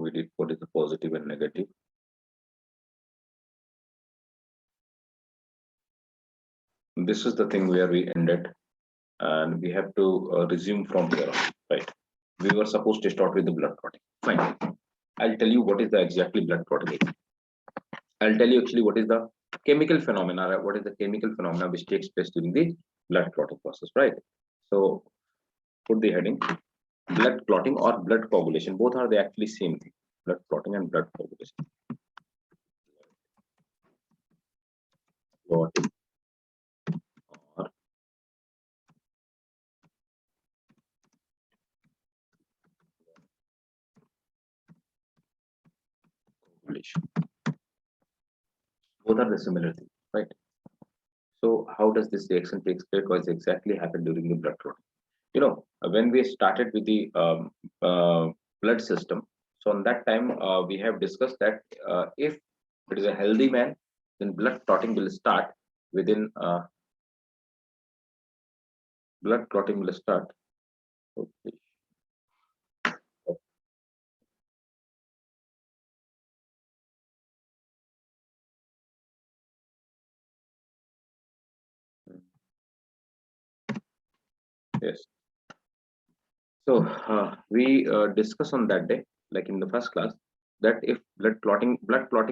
We did what is the positive and negative. This is the thing where we ended, and we have to resume from here on, right? We were supposed to start with the blood clotting. Fine. I'll tell you what is the exactly blood clotting is. I'll tell you actually what is the chemical phenomena, what is the chemical phenomena which takes place during the blood clotting process, right? So put the heading blood clotting or blood coagulation. Both are the actually same thing. Blood clotting and blood coagulation. Clotting or coagulation. Both are the similar thing, right? So how does this reaction takes place? What exactly happened during the blood clotting? When we started with the blood system, so on that time we have discussed that if it is a healthy man, then blood clotting will start within blood clotting will start. Okay. Yes. So we discuss on that day, like in the first class, that if blood clotting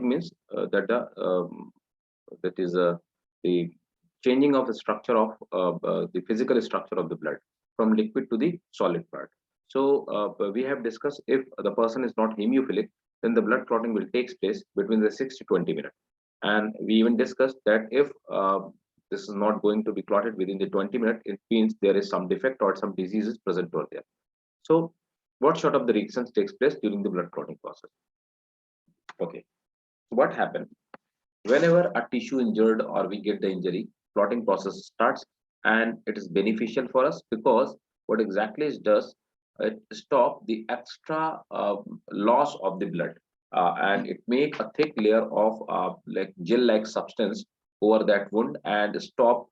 means that is the changing of the structure of the physical structure of the blood from liquid to the solid part. So we have discussed if the person is not hemophilic, then the blood clotting will take place between the 6 to 20 minutes. And we even discussed that if this is not going to be clotted within the 20 minutes, it means there is some defect or some disease is present over there. So what sort of the reactions takes place during the blood clotting process? Okay, so what happened? Whenever a tissue injured or we get the injury, clotting process starts, and it is beneficial for us because what exactly it does, it stop the extra loss of the blood, and it make a thick layer of like gel-like substance over that wound and stop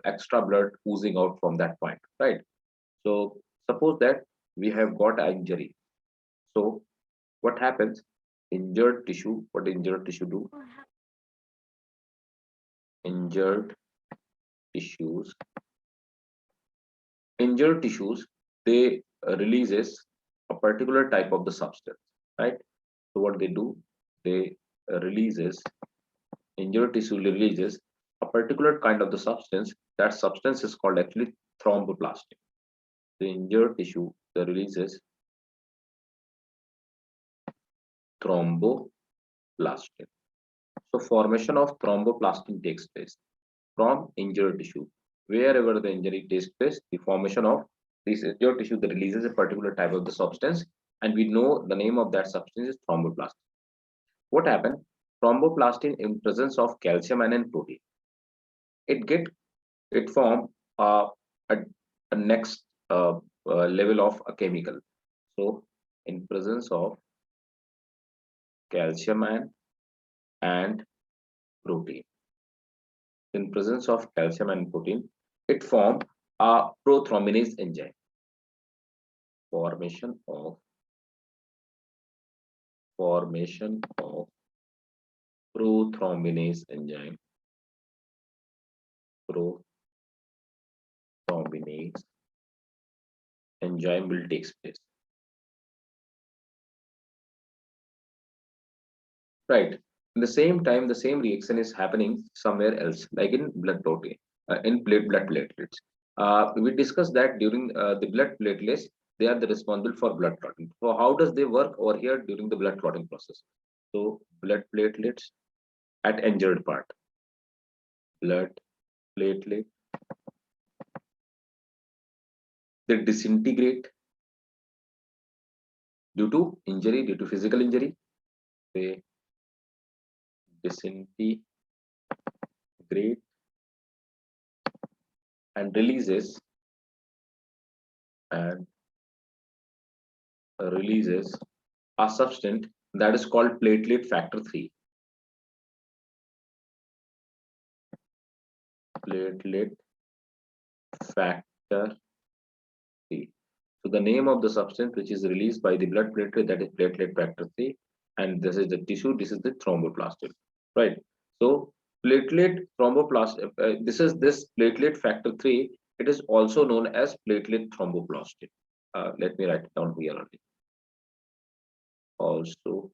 extra blood oozing out from that point, right? So suppose that we have got an injury. So what happens? Injured tissue, what injured tissue do? Injured tissues injured tissues, they releases a particular type of the substance, right? So what they do, they releases injured tissue releases a particular kind of the substance. That substance is called actually thromboplastin. The injured tissue, the releases thromboplastin. So formation of thromboplastin takes place from injured tissue. Wherever the injury takes place, the formation of this injured tissue that releases a particular type of the substance, and we know the name of that substance is thromboplastin. What happened? Thromboplastin in presence of calcium and protein, it get it form a, a next level of a chemical. So in presence of calcium and protein, in presence of calcium and protein, it form a prothrombinase enzyme. Formation of prothrombinase enzyme. Prothrombinase enzyme will take place. Right. In the same time, the same reaction is happening somewhere else, like in blood protein, blood platelets. We discussed that during the blood platelets, they are the responsible for blood clotting. So how does they work over here during the blood clotting process? So blood platelets at injured part, blood platelet, they disintegrate due to injury, due to physical injury. They disintegrate and and releases a substance that is called platelet factor 3. Platelet factor 3. So the name of the substance which is released by the blood platelet, that is platelet factor 3, and this is the tissue, this is the thromboplastin, right? So platelet thromboplastin, this platelet factor 3, it is also known as platelet thromboplastin. Let me write it down here only. Also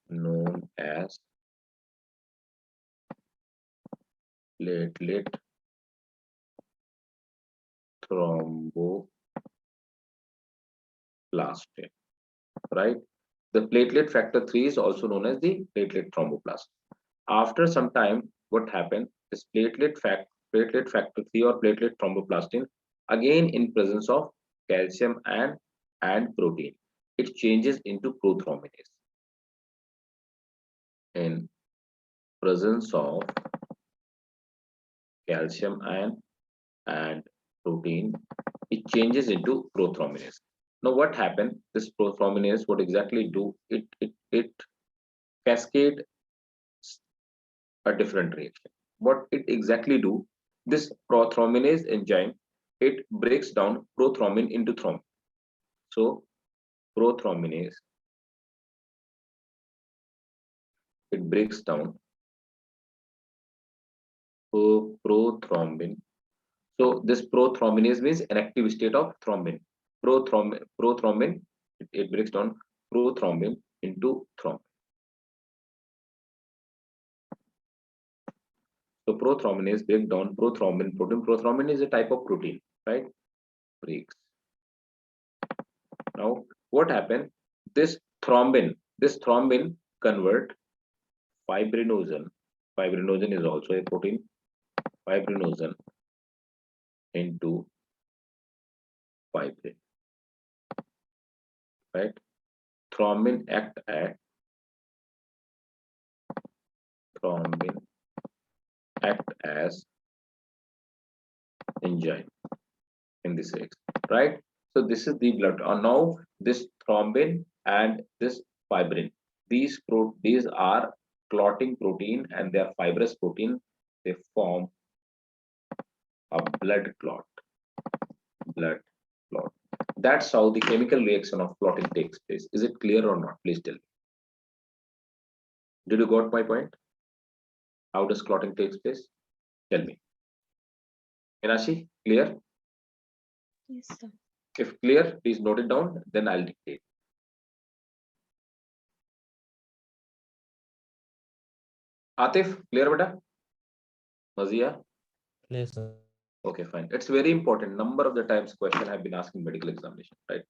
known as platelet thromboplastin, right? The platelet factor 3 is also known as the platelet thromboplastin. After some time, what happened is platelet factor 3 or platelet thromboplastin, again in presence of calcium and protein, it changes into prothrombinase. In presence of calcium and protein, it changes into prothrombinase. Now what happened? This prothrombinase, what exactly do? It cascade a different reaction. What it exactly do? This prothrombinase enzyme, it breaks down prothrombin into thrombin. So prothrombinase, it breaks down prothrombin. So this prothrombinase means an active state of thrombin. Prothrombin, it breaks down prothrombin into thrombin. So prothrombinase break down prothrombin protein. Prothrombin is a type of protein, right? Breaks. Now what happened? This thrombin convert fibrinogen. Fibrinogen is also a protein. Fibrinogen into fibrin, right? Thrombin act as enzyme in this reaction, right? So this is the blood. Now this thrombin and this fibrin, these are clotting protein and they are fibrous protein. They form a blood clot. Blood clot. That's how the chemical reaction of clotting takes place. Is it clear or not? Please tell me. Did you got my point? How does clotting takes place? Tell me. Minashi, clear? Yes, sir. If clear, please note it down. Then I'll dictate. Atif, clear, beta? Mazia? Yes, sir. Okay, fine. It's very important. Number of the times question have been asked in medical examination, right?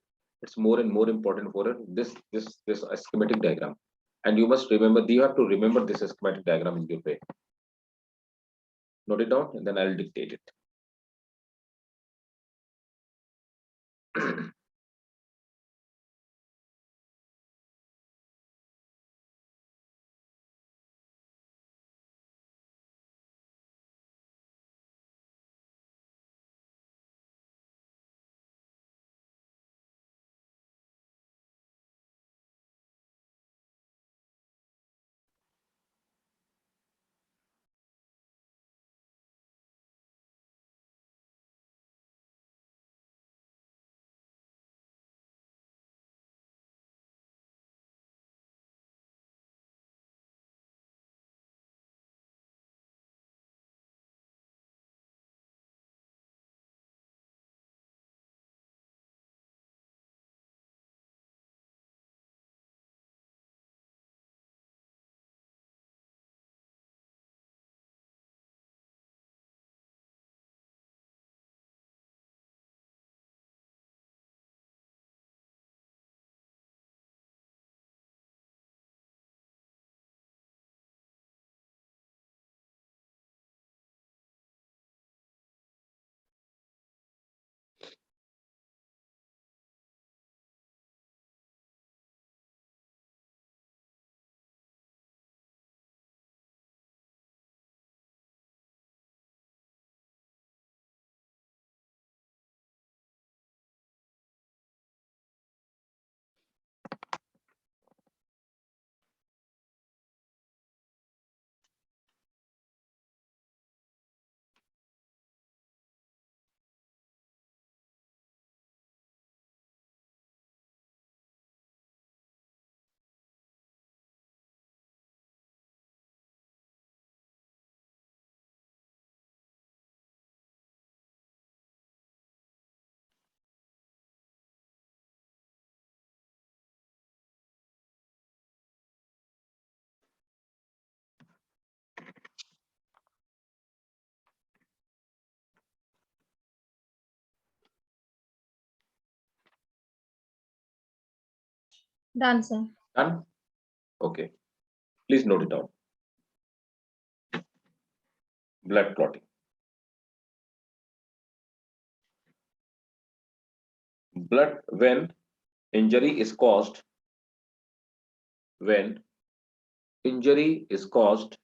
It's more and more important for this schematic diagram. And you must remember, you have to remember this schematic diagram in your brain. Note it down and then I'll dictate it. Done, sir. Done? Okay. Please note it down. Blood clotting. Blood when injury is caused, when injury is caused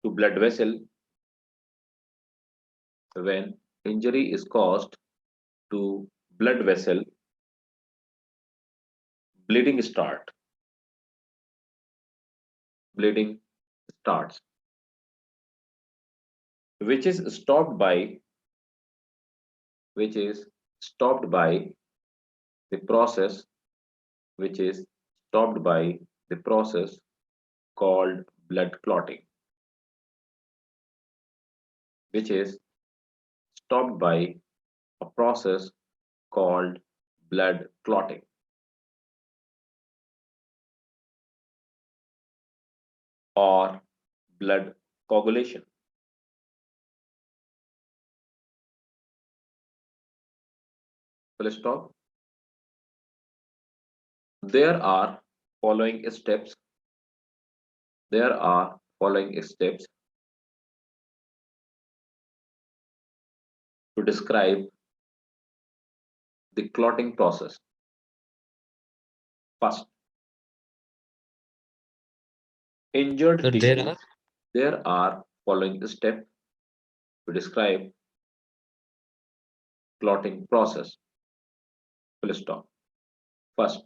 to blood vessel, when injury is caused to blood vessel, bleeding start. Bleeding starts, which is stopped by which is stopped by the process which is stopped by the process called blood clotting, which is stopped by a process called blood clotting, or blood coagulation. Full stop. There are following steps. There are following steps to describe the clotting process. First, injured So there tissue. are There are following steps to describe clotting process. Full stop. First,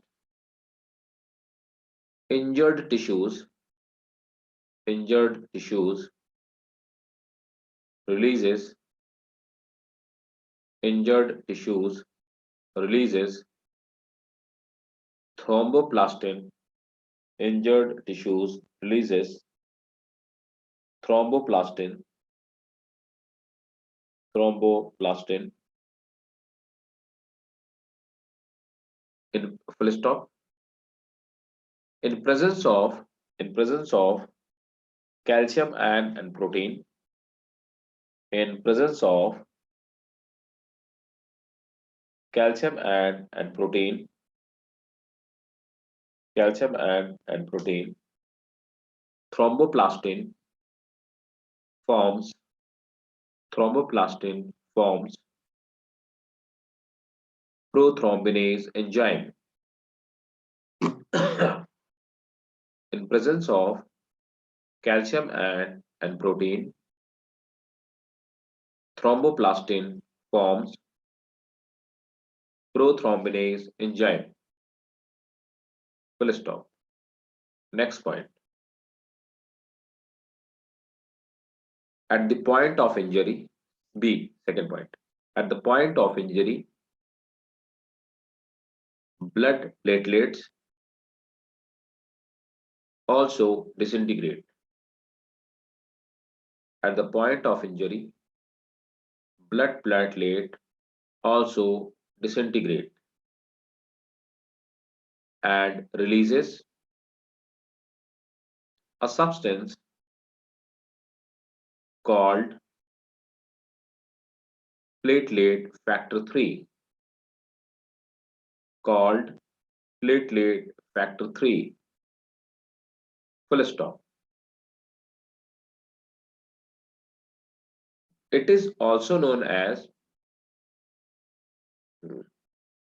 injured tissues. Injured tissues releases. Injured tissues releases thromboplastin. Injured tissues releases thromboplastin. Thromboplastin in full stop. In presence of calcium and protein. In presence of calcium and protein. Calcium and protein. Thromboplastin forms. Thromboplastin forms prothrombinase enzyme. In presence of calcium and protein, thromboplastin forms prothrombinase enzyme. Full stop. Next point. At the point of injury, B, second point. At the point of injury, blood platelets also disintegrate. At the point of injury, blood platelet also disintegrate and releases a substance called platelet factor 3, called platelet factor 3. Full stop. It is also known as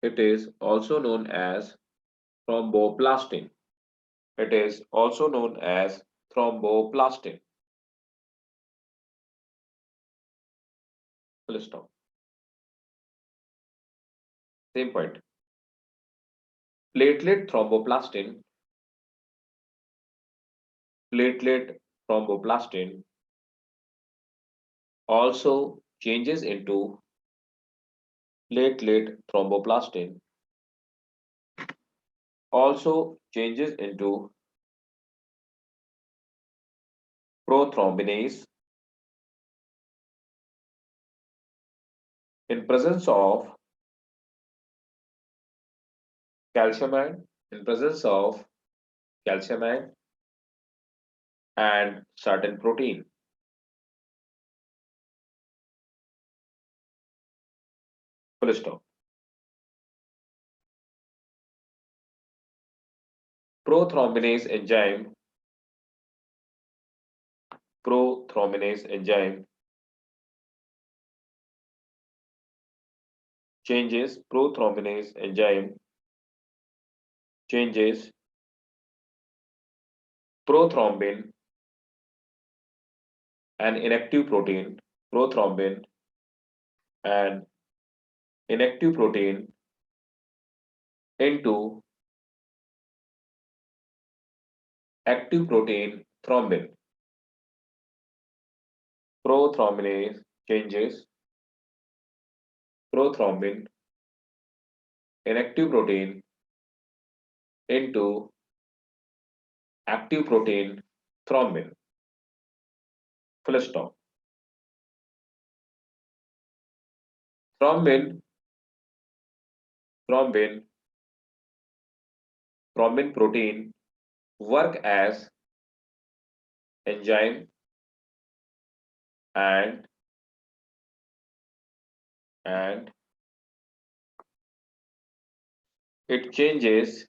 it is also known as thromboplastin. It is also known as thromboplastin. Full stop. Same point. Platelet thromboplastin. Platelet thromboplastin also changes into platelet thromboplastin also changes into prothrombinase in presence of calcium ion, in presence of calcium ion and certain protein. Full stop. prothrombinase enzyme, prothrombinase enzyme changes, prothrombinase enzyme changes prothrombin, an inactive protein, prothrombin, an inactive protein into active protein thrombin. Prothrombinase changes prothrombin, inactive protein into active protein thrombin. Full stop. Thrombin, thrombin, thrombin protein work as enzyme and and it changes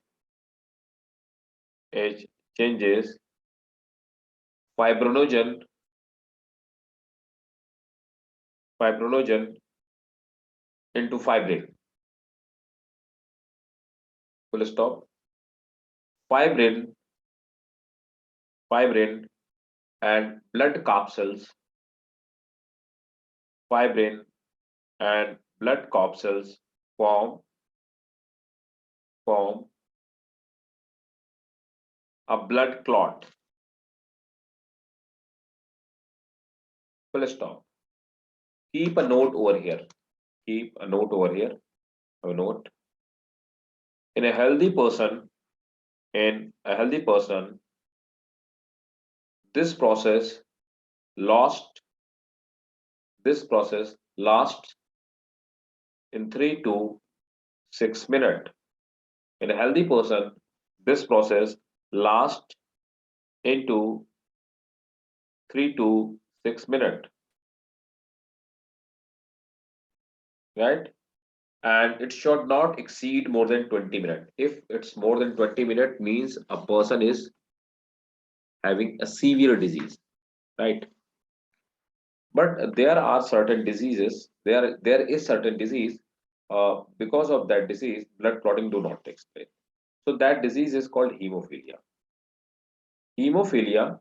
fibrinogen into fibrin. Full stop. Fibrin, fibrin and blood capsules, fibrin and blood capsules form a blood clot. Full stop. Keep a note over here. Keep a note over here. A note. In a healthy person, this process lost. This process lasts in 3 to 6 minutes. In a healthy person, this process lasts into 3 to 6 minutes, right? And it should not exceed more than 20 minutes. If it's more than 20 minutes, means a person is having a severe disease, right? But there are certain diseases, there is certain disease, because of that disease, blood clotting do not take place. So that disease is called hemophilia. Hemophilia,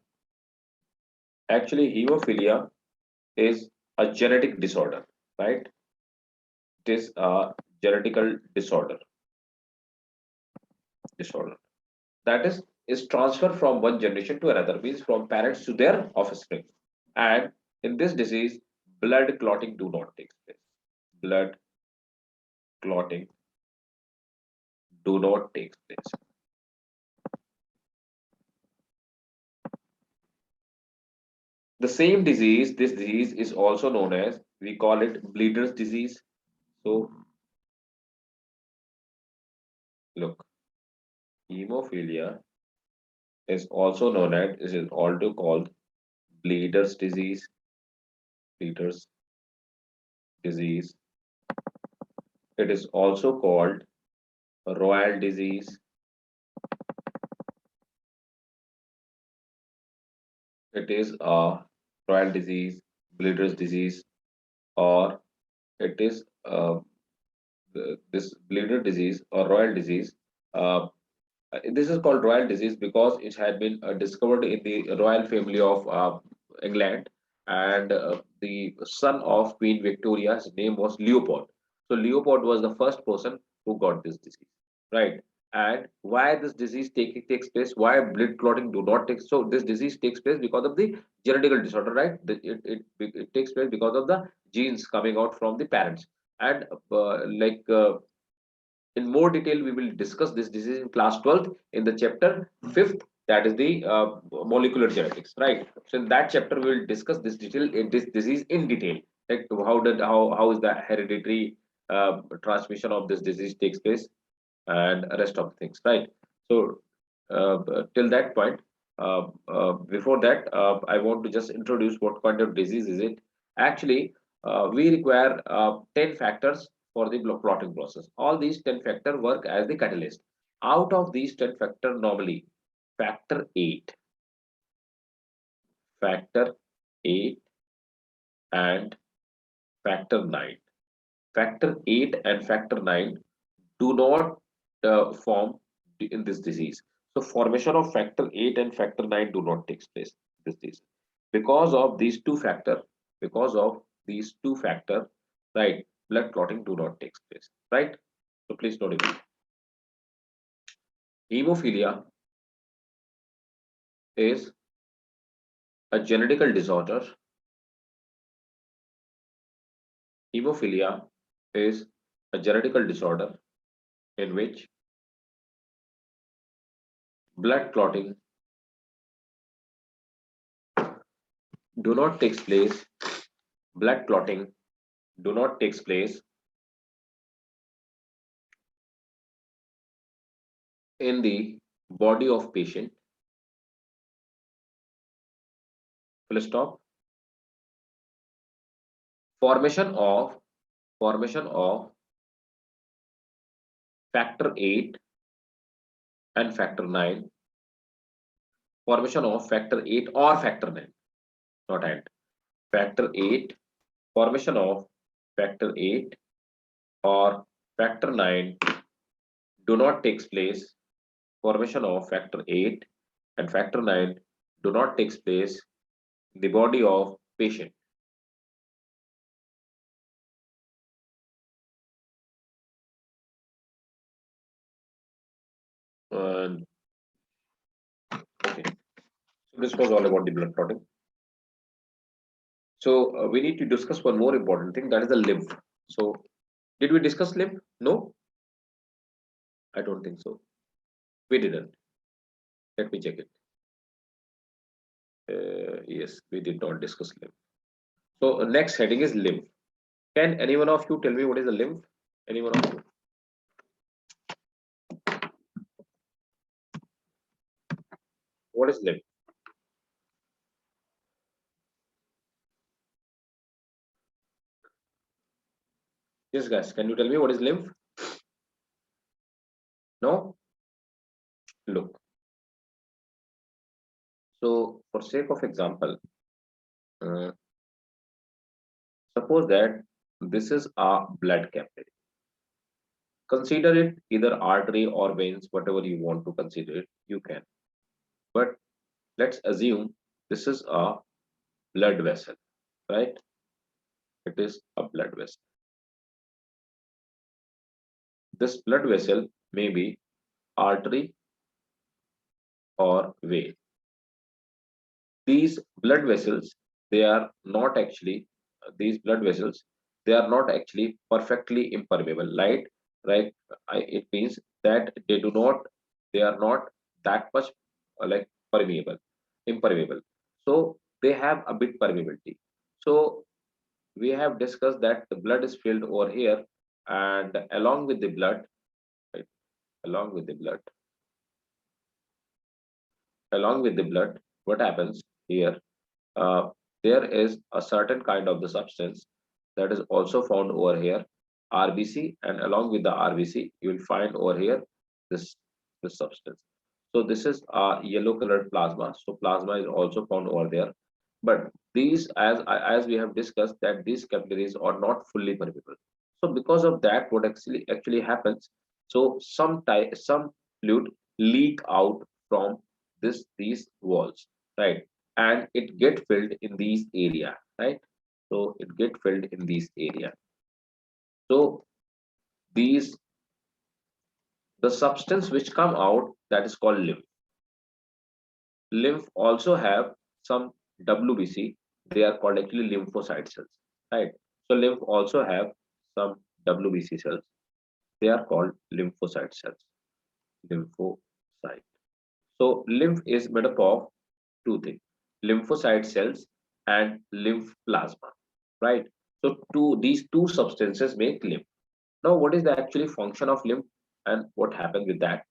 actually hemophilia is a genetic disorder, right? It is a genetical disorder that is transferred from one generation to another, means from parents to their offspring. And in this disease, blood clotting do not take place. Blood clotting do not take place. The same disease, this disease is also known as, we call it bleeder's disease. So look, hemophilia is also known as, is also called bleeder's disease. Bleeder's disease. It is also called royal disease. It is a royal disease, bleeder's disease, or it is this bleeder disease or royal disease. This is called royal disease because it had been discovered in the royal family of England, and the son of Queen Victoria's name was Leopold. So Leopold was the first person who got this disease, right? And why this disease takes place? Why blood clotting do not take? So this disease takes place because of the genetical disorder, right? It takes place because of the genes coming out from the parents. And in more detail, we will discuss this disease in class 12th in the chapter 5th, that is the molecular genetics, right? So in that chapter, we will discuss this disease in detail, like how is the hereditary transmission of this disease takes place and rest of things, right? So till that point, before that, I want to just introduce what kind of disease is it. Actually, we require 10 factors for the clotting process. All these 10 factors work as the catalyst. Out of these 10 factors, normally factor 8, factor 8 and factor 9. Factor 8 and factor 9 do not form in this disease. So formation of factor 8 and factor 9 do not take place in this disease. Because of these two factor, right, blood clotting do not take place, right? So please note it. Hemophilia is a genetical disorder. Hemophilia is a genetical disorder in which blood clotting do not takes place. Blood clotting do not takes place in the body of patient. Full stop. Formation of factor 8 and factor 9. Formation of factor 8 or factor 9, not and. Factor 8, formation of factor 8 or factor 9 do not takes place. Formation of factor 8 and factor 9 do not takes place in the body of patient. Okay. So this was all about the blood clotting. So we need to discuss one more important thing, that is the lymph. So did we discuss lymph? No, I don't think so. We didn't. Let me check it. Yes, we did not discuss lymph. So next heading is lymph. Can any one of you tell me what is the lymph? Any one of you? What is lymph? Yes, guys, can you tell me what is lymph? No? Look. So for sake of example, suppose that this is a blood capillary. Consider it either artery or veins, whatever you want to consider it, you can. But let's assume this is a blood vessel, right? It is a blood vessel. This blood vessel may be artery or vein. These blood vessels, they are not actually, these blood vessels, they are not actually perfectly impermeable, right? It means that they are not that much like impermeable. So they have a bit permeability. So we have discussed that the blood is filled over here, and along with the blood, right, along with the blood, what happens here? There is a certain kind of the substance that is also found over here, RBC, and along with the RBC, you will find over here this substance. So this is a yellow colored plasma. So plasma is also found over there. But these, as we have discussed, that these capillaries are not fully permeable. So because of that, what actually happens? So some fluid leak out from these walls, right? And it get filled in these area, right? So it get filled in these area. So these, the substance which come out, that is called lymph. Lymph also have some WBC. They are called actually lymphocyte cells, right? So lymph also have some WBC cells. They are called lymphocyte cells. Lymphocyte. So lymph is made up of two things: lymphocyte cells and lymph plasma, right? So these two substances make lymph. Now, what is the actually function of lymph and what happens with that?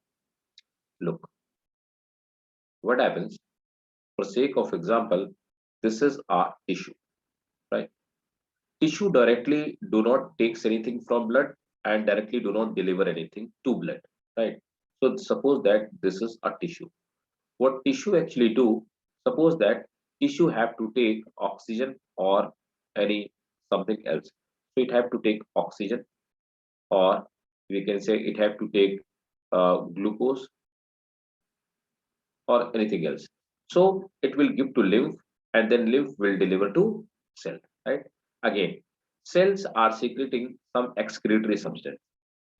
Look, what happens? For sake of example, this is a tissue, right? Tissue directly do not takes anything from blood and directly do not deliver anything to blood, right? So suppose that this is a tissue. what tissue actually do, suppose that tissue have to take oxygen or any something else. So it have to take oxygen, or we can say it have to take glucose or anything else. So it will give to lymph, and then lymph will deliver to cell, right? Again, cells are secreting some excretory substance.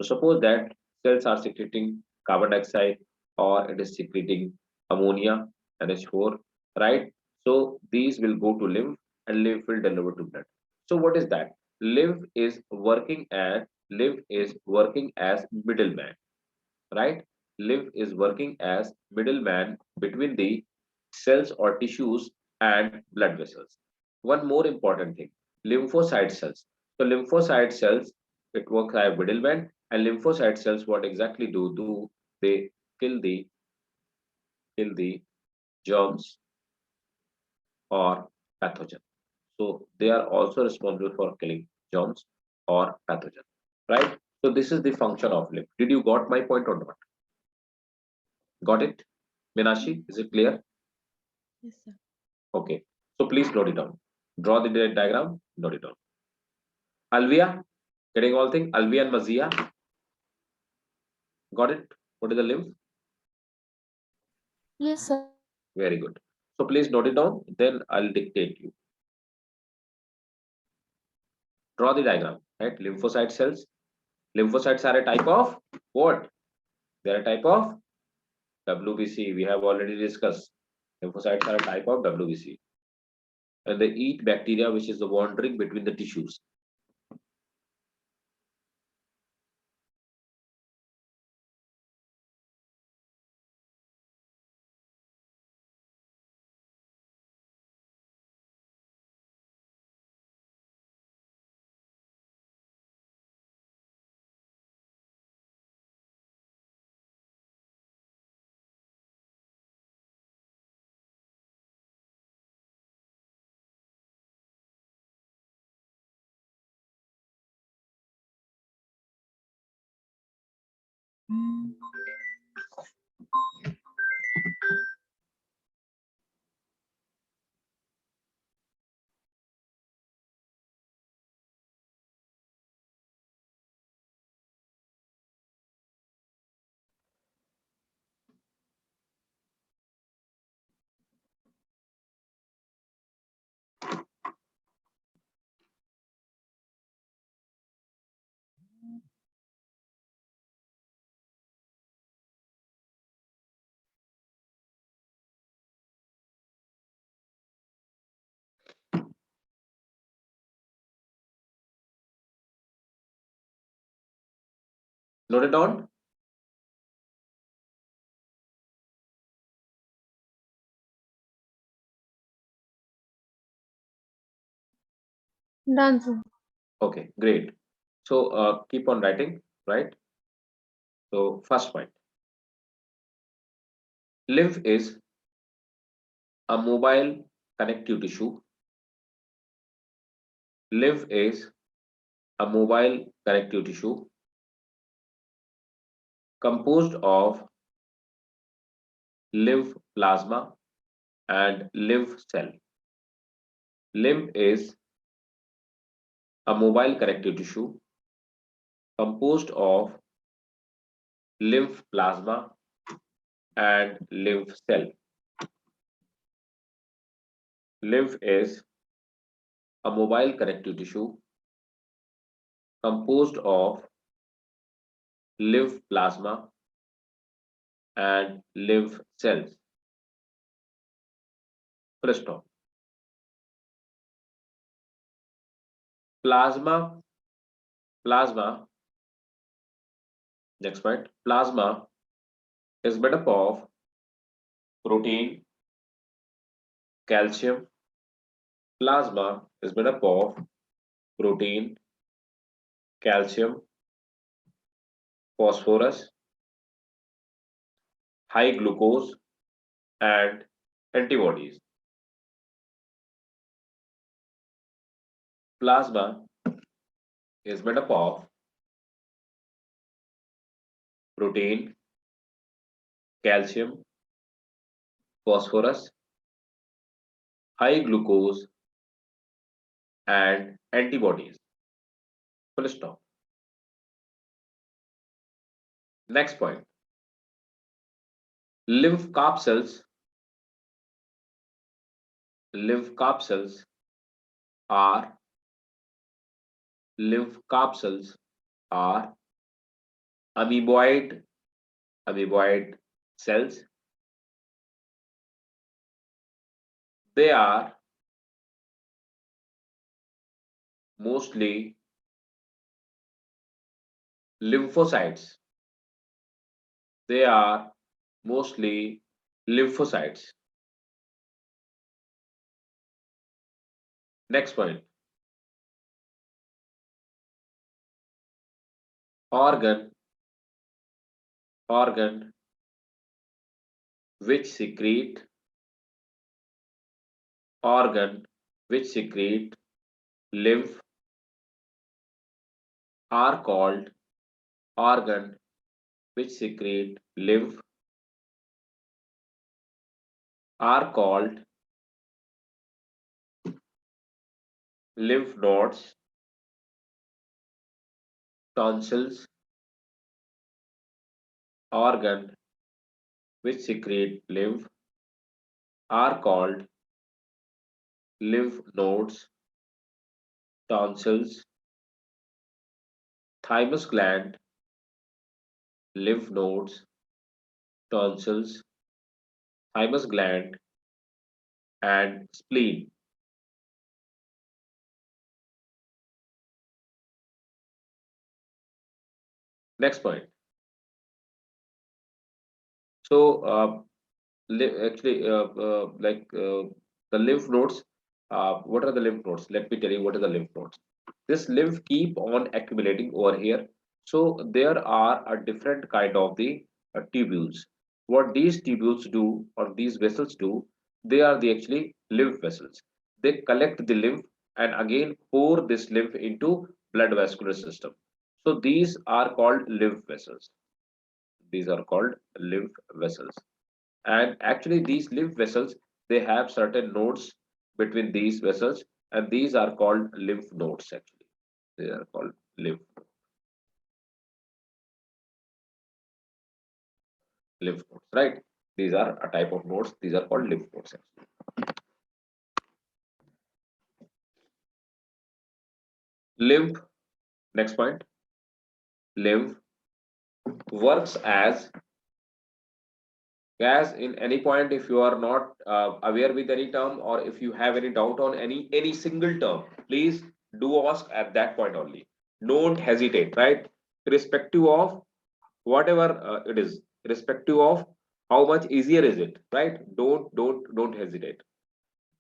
So suppose that cells are secreting carbon dioxide, or it is secreting ammonia, NH4, right? So these will go to lymph, and lymph will deliver to blood. So what is that? Lymph is working as middleman, right? Lymph is working as middleman between the cells or tissues and blood vessels. One more important thing, lymphocyte cells. So lymphocyte cells, it works as middleman, and lymphocyte cells, what exactly do they kill the germs or pathogen. So they are also responsible for killing germs or pathogen, right? So this is the function of lymph. Did you got my point or not? Got it? Minashi, is it clear? Yes, sir. Okay. So please note it down. Draw the diagram, note it down. Alvea, getting all thing. Alvea and Mazia. Got it? What is the lymph? Yes, sir. Very good. So please note it down. Then I'll dictate you. Draw the diagram, right? Lymphocyte cells. Lymphocytes are a type of what? They are a type of WBC. We have already discussed. Lymphocytes are a type of WBC. And they eat bacteria which is wandering between the tissues. Note it down. Done, sir. Okay, great. So keep on writing, right? So first point, lymph is a mobile connective tissue. Lymph is a mobile connective tissue composed of lymph plasma and lymph cell. Lymph is a mobile connective tissue composed of lymph plasma and lymph cell. Lymph is a mobile connective tissue composed of lymph plasma and lymph cells. Full stop. Plasma, next point, plasma is made up of protein, calcium. Plasma is made up of protein, calcium, phosphorus, high glucose, and antibodies. Plasma is made up of protein, calcium, phosphorus, high glucose, and antibodies. Full stop. Next point. Lymph capsules are lymph capsules are amoeboid cells. They are mostly lymphocytes. They are mostly lymphocytes. Next point. Organ organ which secrete organ which secrete lymph are called organ which secrete lymph are called lymph nodes, tonsils. Organ which secrete lymph are called lymph nodes, tonsils, thymus gland, lymph nodes, tonsils, thymus gland, and spleen. Next point. So, actually, the lymph nodes. What are the lymph nodes? Let me tell you what are the lymph nodes. This lymph keep on accumulating over here. So there are a different kind of the tubules. What these tubules do or these vessels do, they are the actually lymph vessels. They collect the lymph and again pour this lymph into blood vascular system. So these are called lymph vessels. These are called lymph vessels. And actually these lymph vessels, they have certain nodes between these vessels, and these are called lymph nodes. Actually they are called lymph nodes, right? These are a type of nodes. These are called lymph nodes. Lymph, next point. Lymph works as in any point. If you are not aware with any term, or if you have any doubt on any single term, please do ask at that point only. Don't hesitate, right? Irrespective of whatever it is, irrespective of how much easier is it, right? Don't hesitate,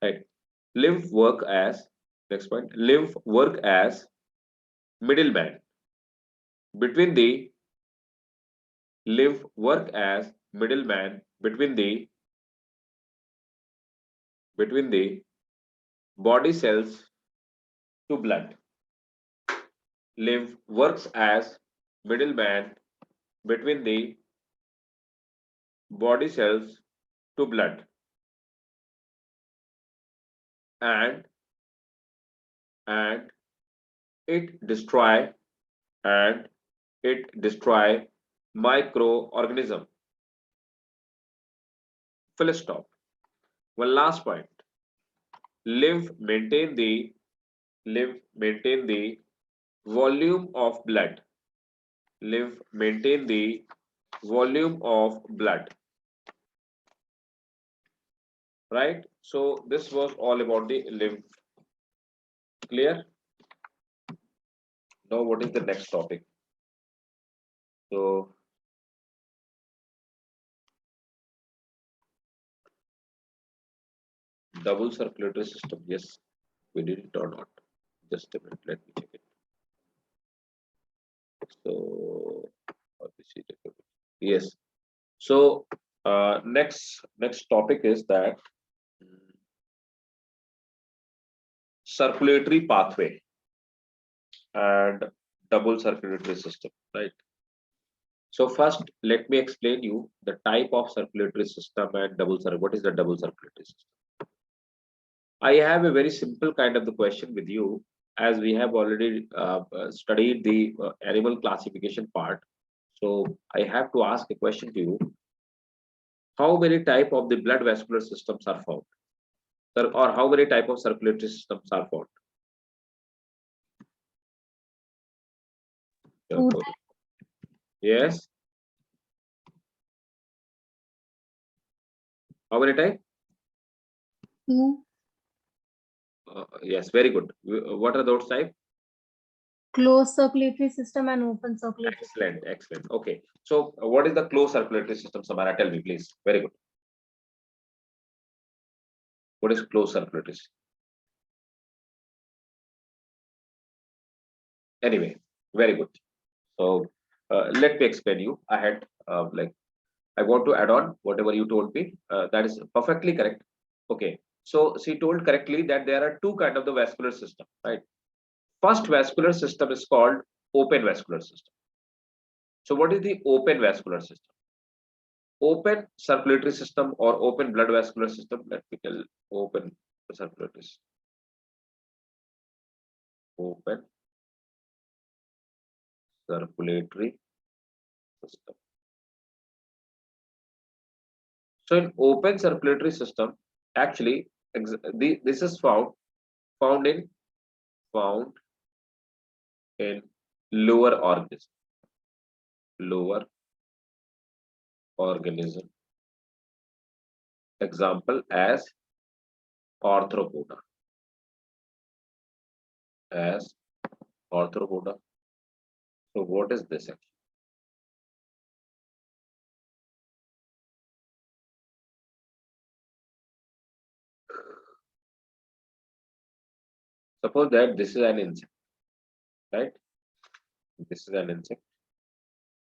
right? Lymph work as, next point, lymph work as middleman between the lymph work as middleman between the body cells to blood. Lymph works as middleman between the body cells to blood, and and it destroy and it destroy microorganism. Full stop. One last point. Lymph maintain the volume of blood. Lymph maintain the volume of blood, right? So this was all about the lymph. Clear? Now what is the next topic? So double circulatory system. Yes, we did it or not? Just a minute. Let me check it. So yes. So next topic is that circulatory pathway and double circulatory system, right? So first, let me explain you the type of circulatory system and what is the double circulatory system. I have a very simple kind of the question with you, as we have already studied the animal classification part. So I have to ask a question to you. How many type of the blood vascular systems are found? Or how many type of circulatory systems are found? Two. Yes. How many type? Two. Yes, very good. What are those type? Closed circulatory system and open circulatory. Excellent, excellent. Okay. So what is the closed circulatory system, Samara? Tell me, please. Very good. What is closed circulatory system? Anyway, very good. So let me explain you. I had I want to add on whatever you told me. That is perfectly correct. Okay. So she told correctly that there are two kind of the vascular system, right? First vascular system is called open vascular system. So what is the open vascular system? Open circulatory system or open blood vascular system. Let me tell open circulatory system. Open circulatory system. So in open circulatory system, actually, this is found in found in lower organism. Lower organism. Example as arthropoda. As arthropoda. So what is this actually? Suppose that this is an insect, right? This is an insect,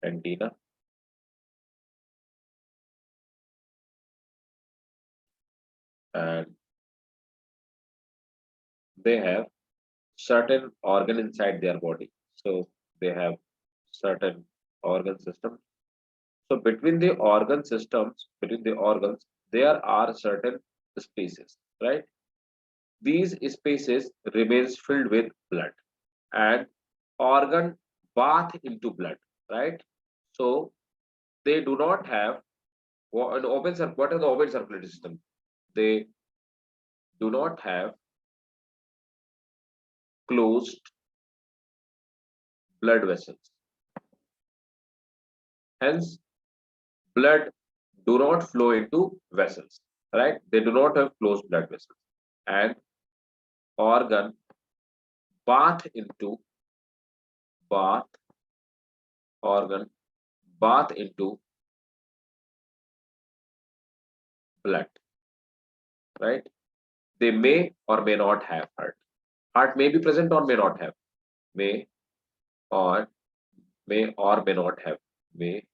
antenna, and they have certain organ inside their body. So they have certain organ system. So between the organ systems, between the organs, there are certain spaces, right? These spaces remains filled with blood and organ bath into blood, right? So they do not have an open what are the open circulatory system? They do not have closed blood vessels. Hence, blood do not flow into vessels, right? They do not have closed blood vessels. And organ bath into bath organ bath into blood, right? They may or may not have heart. Heart may be present or may not have. May or may not have. May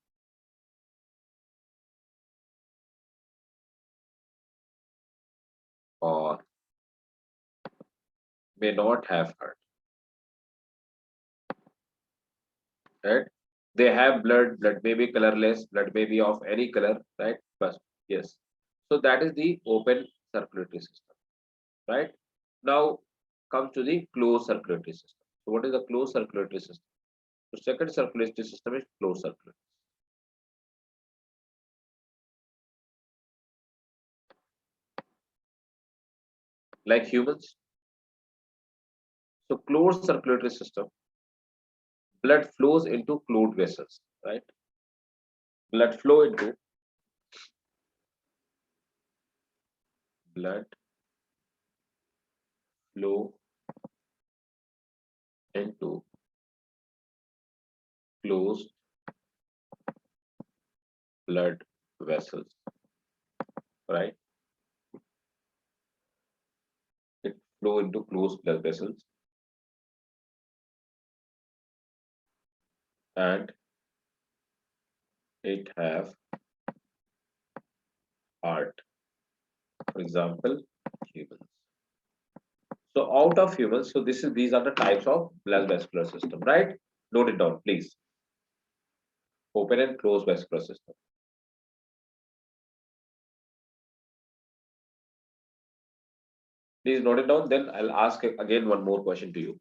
or may not have heart. Right? They have blood may be colorless, blood may be of any color, right? First, yes. So that is the open circulatory system, right? Now comes to the closed circulatory system. So what is the closed circulatory system? The second circulatory system is closed circulatory. Like humans. So closed circulatory system, blood flows into closed vessels, right? Blood flow into blood flow into closed blood vessels, right? It flow into closed blood vessels and it have heart. For example, humans. So out of humans, so these are the types of blood vascular system, right? Note it down, please. open and closed vascular system. Please note it down. Then I'll ask again one more question to you.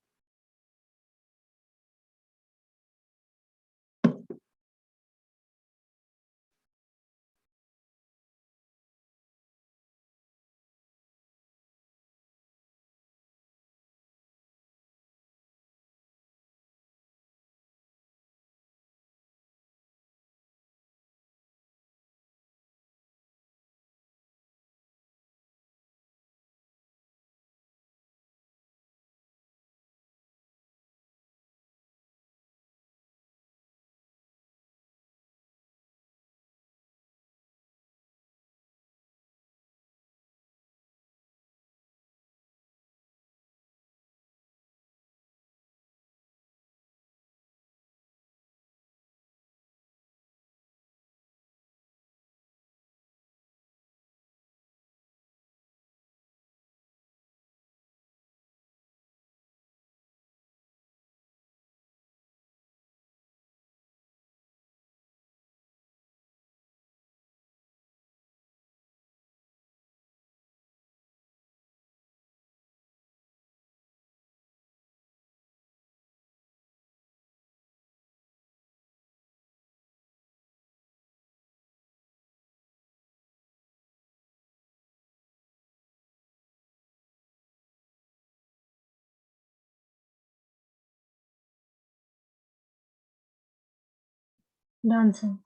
Done, sir.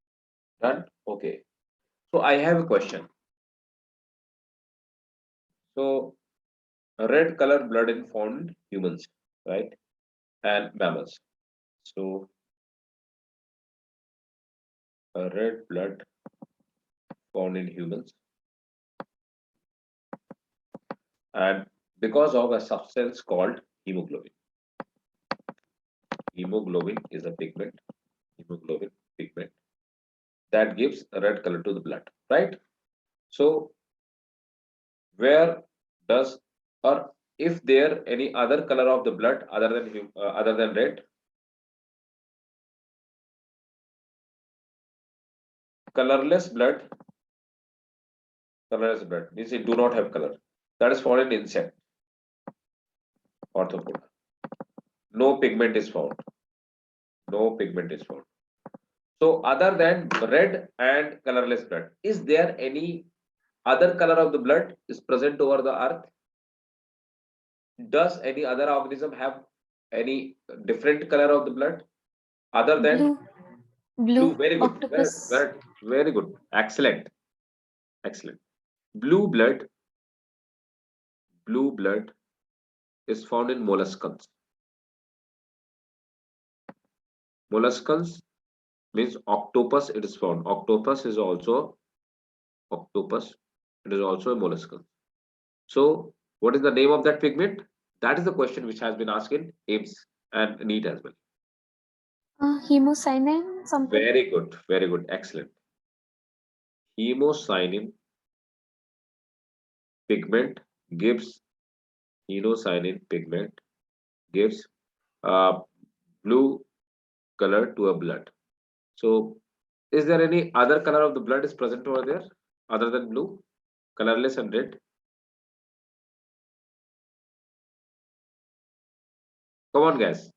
Done? Okay. So I have a question. So red color blood in found in humans, right? And mammals. So a red blood found in humans, and because of a substance called hemoglobin. Hemoglobin is a pigment. Hemoglobin pigment that gives a red color to the blood, right? So where does, or if there any other color of the blood other than red? Colorless blood. Colorless blood means it do not have color. That is found in insect, orthopoda. No pigment is found. No pigment is found. So other than red and colorless blood, is there any other color of the blood is present over the earth? Does any other organism have any different color of the blood other than Blue. blue? Blue. Very good. Octopus. Very good. Excellent. Excellent. Blue blood is found in molluscans. Molluscans means octopus, it is found. Octopus. It is also a molluscan. So what is the name of that pigment? That is the question which has been asked in AIMS and NEET as well. Hemocyanin. Something. Very good. Very good. Excellent. Hemocyanin pigment gives blue color to a blood. So is there any other color of the blood is present over there other than blue, colorless and red? Come on, guys.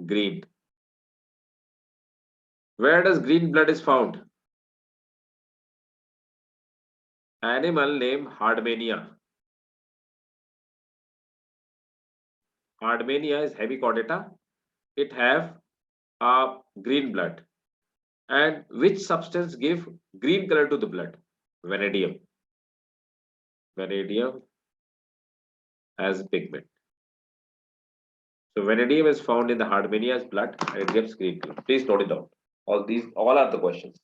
Green. Where does green blood is found? Animal name Hardmania. Hardmania is heavy chordata. It have a green blood. And which substance give green color to the blood? Vanadium. Vanadium as pigment. So vanadium is found in the Hardmania's blood and it gives green color. Please note it down. All are the questions.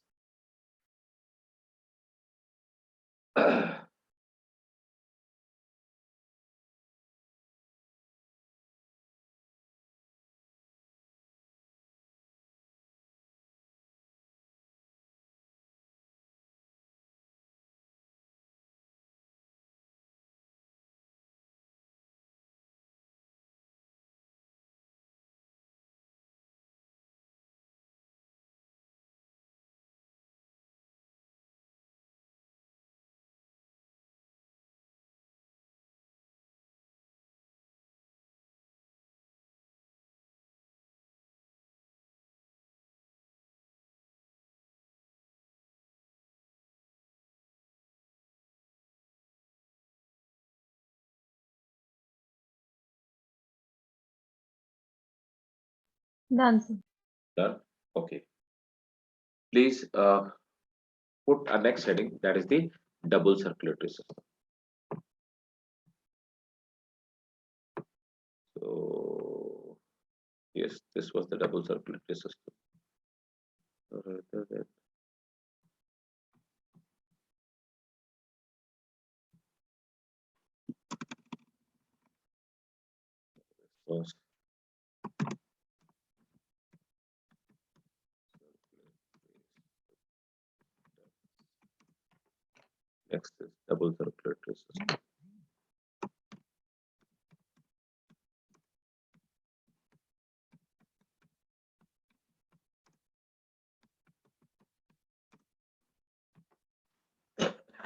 Done, sir. Done. Okay. Please put a next heading, that is the double circulatory system. So yes, this was the double circulatory system. Was next is double circulatory system.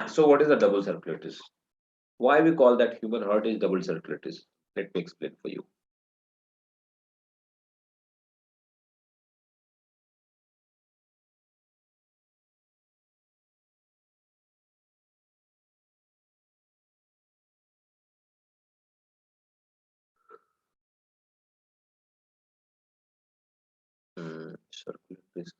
So what is the double circulatory system? Why we call that human heart is double circulatory system? Let me explain for you. Circulatory system.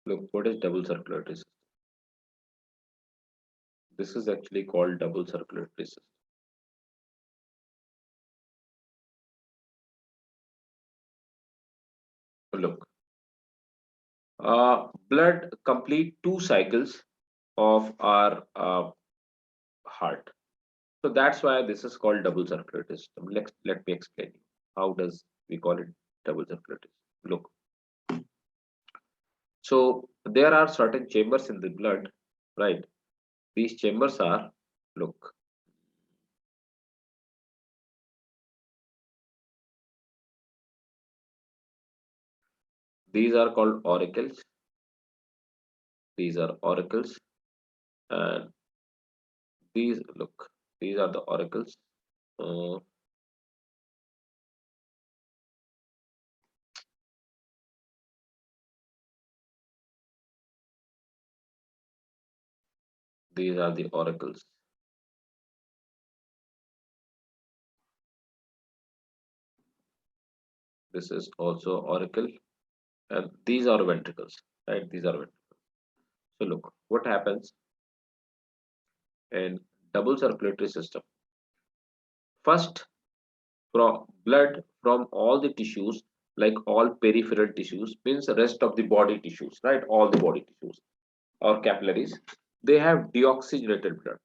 Look, what is double circulatory system? This is actually called double circulatory system. Look, blood complete 2 cycles of our heart. So that's why this is called double circulatory system. Let me explain you. How does we call it double circulatory system? Look, so there are certain chambers in the blood, right? These chambers are, look, these are called auricles. These are auricles, and these, look, these are the auricles. Uh, these are the auricles. This is also auricle, and these are ventricles, right? These are ventricles. So look, what happens in double circulatory system? First, from blood from all the tissues, like all peripheral tissues, means the rest of the body tissues, right? All the body tissues or capillaries, they have deoxygenated blood,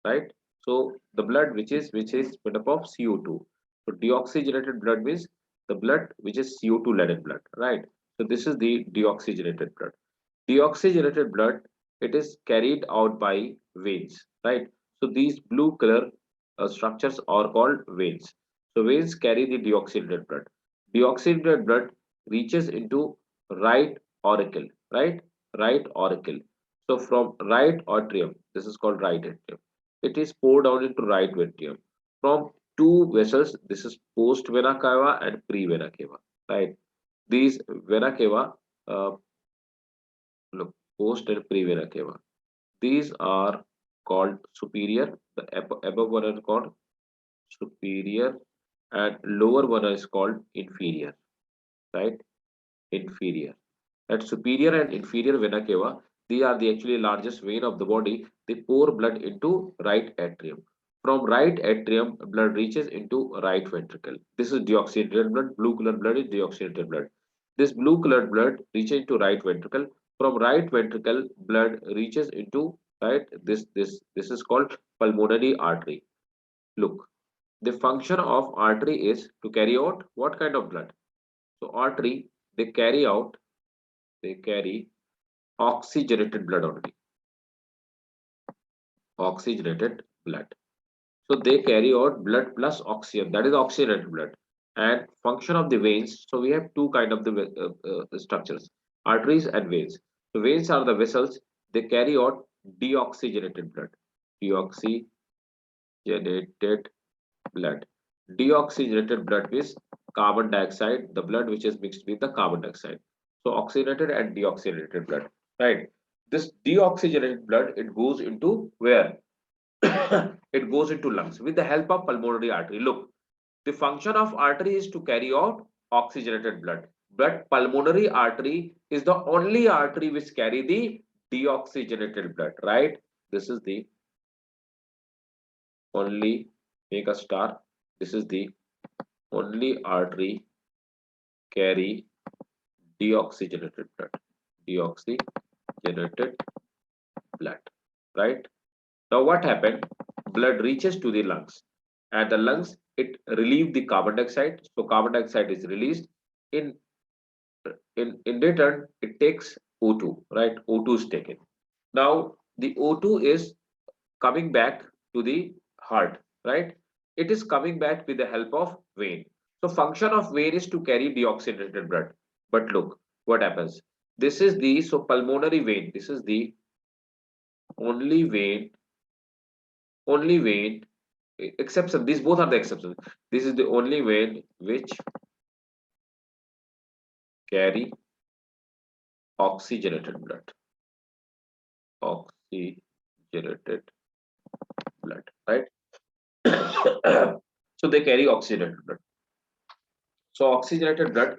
right? So the blood which is made up of CO2. So deoxygenated blood means the blood which is CO2 laden blood, right? So this is the deoxygenated blood. Deoxygenated blood, it is carried out by veins, right? So these blue color structures are called veins. So veins carry the deoxygenated blood. Deoxygenated blood reaches into right auricle, right? Right auricle. So from right atrium, this is called right atrium. It is poured down into right ventricle. From two vessels, this is post vena cava and pre vena cava, right? These vena cava, look, post and pre vena cava. These are called superior. The above one is called superior, and lower one is called inferior, right? Inferior. At superior and inferior vena cava, they are the actually largest vein of the body. They pour blood into right atrium. From right atrium, blood reaches into right ventricle. This is deoxygenated blood. Blue colored blood is deoxygenated blood. This blue colored blood reaches into right ventricle. From right ventricle, blood reaches into right. This is called pulmonary artery. Look, the function of artery is to carry out what kind of blood? So artery, they carry oxygenated blood only. Oxygenated blood. So they carry out blood plus oxygen. That is oxygenated blood. And function of the veins. So we have two kind of the structures: arteries and veins. So veins are the vessels. They carry out deoxygenated blood. Deoxygenated blood. Deoxygenated blood is carbon dioxide, the blood which is mixed with the carbon dioxide. So oxygenated and deoxygenated blood, right? This deoxygenated blood, it goes into where? It goes into lungs with the help of pulmonary artery. Look, the function of artery is to carry out oxygenated blood, but pulmonary artery is the only artery which carry the deoxygenated blood, right? This is the only, make a star. This is the only artery carry deoxygenated blood. Deoxygenated blood, right? Now what happened? Blood reaches to the lungs, and the lungs, it relieve the carbon dioxide. So carbon dioxide is released. In in return, it takes O2, right? O2 is taken. Now the O2 is coming back to the heart, right? It is coming back with the help of vein. So function of vein is to carry deoxygenated blood. But look what happens. This is the, so pulmonary vein. This is the only vein, only vein, exception. These both are the exceptions. This is the only vein which carry oxygenated blood. Oxygenated blood, right? So they carry oxygenated blood. So oxygenated blood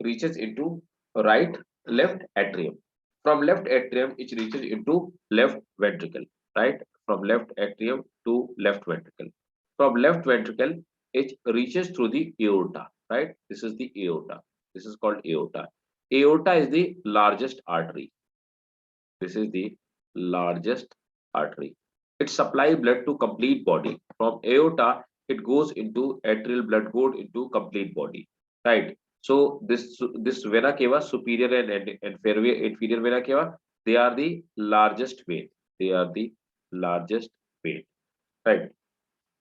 reaches into right left atrium. From left atrium, it reaches into left ventricle, right? From left atrium to left ventricle. From left ventricle, it reaches through the aorta, right? This is the aorta. This is called aorta. Aorta is the largest artery. This is the largest artery. It supplies blood to complete body. From aorta, it goes into arterial blood goes into complete body, right? So this vena cava, superior and inferior vena cava, they are the largest vein. They are the largest vein, right?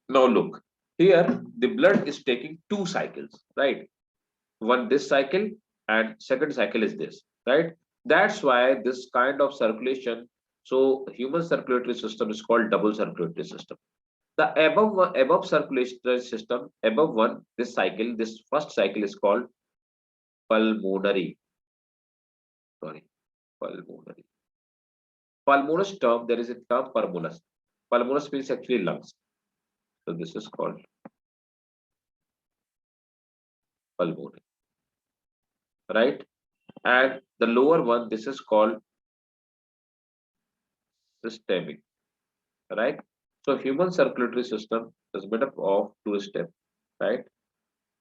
Now look here, the blood is taking two cycles, right? One this cycle and second cycle is this, right? That's why this kind of circulation, so human circulatory system is called double circulatory system. The above circulatory system, above one, this cycle, this first cycle is called pulmonary. Sorry, pulmonary. Pulmonous term, there is a term pulmonous. Pulmonous means actually lungs. So this is called pulmonary, right? And the lower one, this is called systemic, right? So human circulatory system is made up of two steps, right?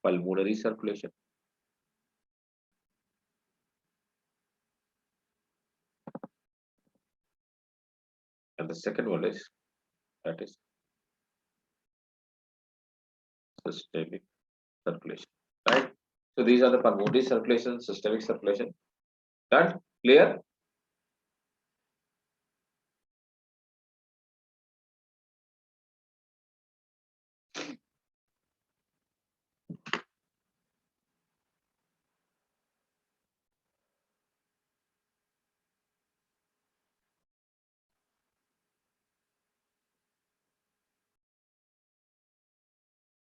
Pulmonary circulation and the second one is, that is, systemic circulation, right? So these are the pulmonary circulation, systemic circulation. Done? Clear?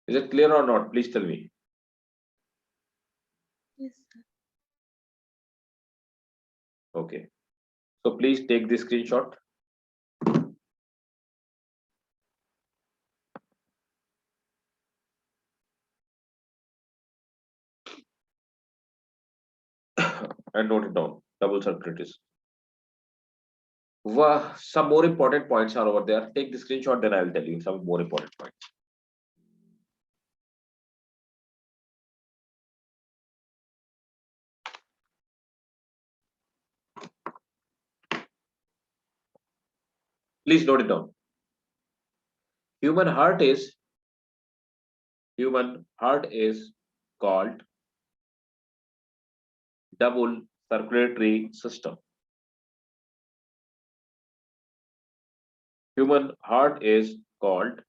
Is it clear or not? Please tell me. Yes, sir. Okay. So please take the screenshot. And note it down. Double circulatory. Some more important points are over there. Take the screenshot, then I will tell you some more important points. Please note it down. Human heart is called double circulatory system. Human heart is called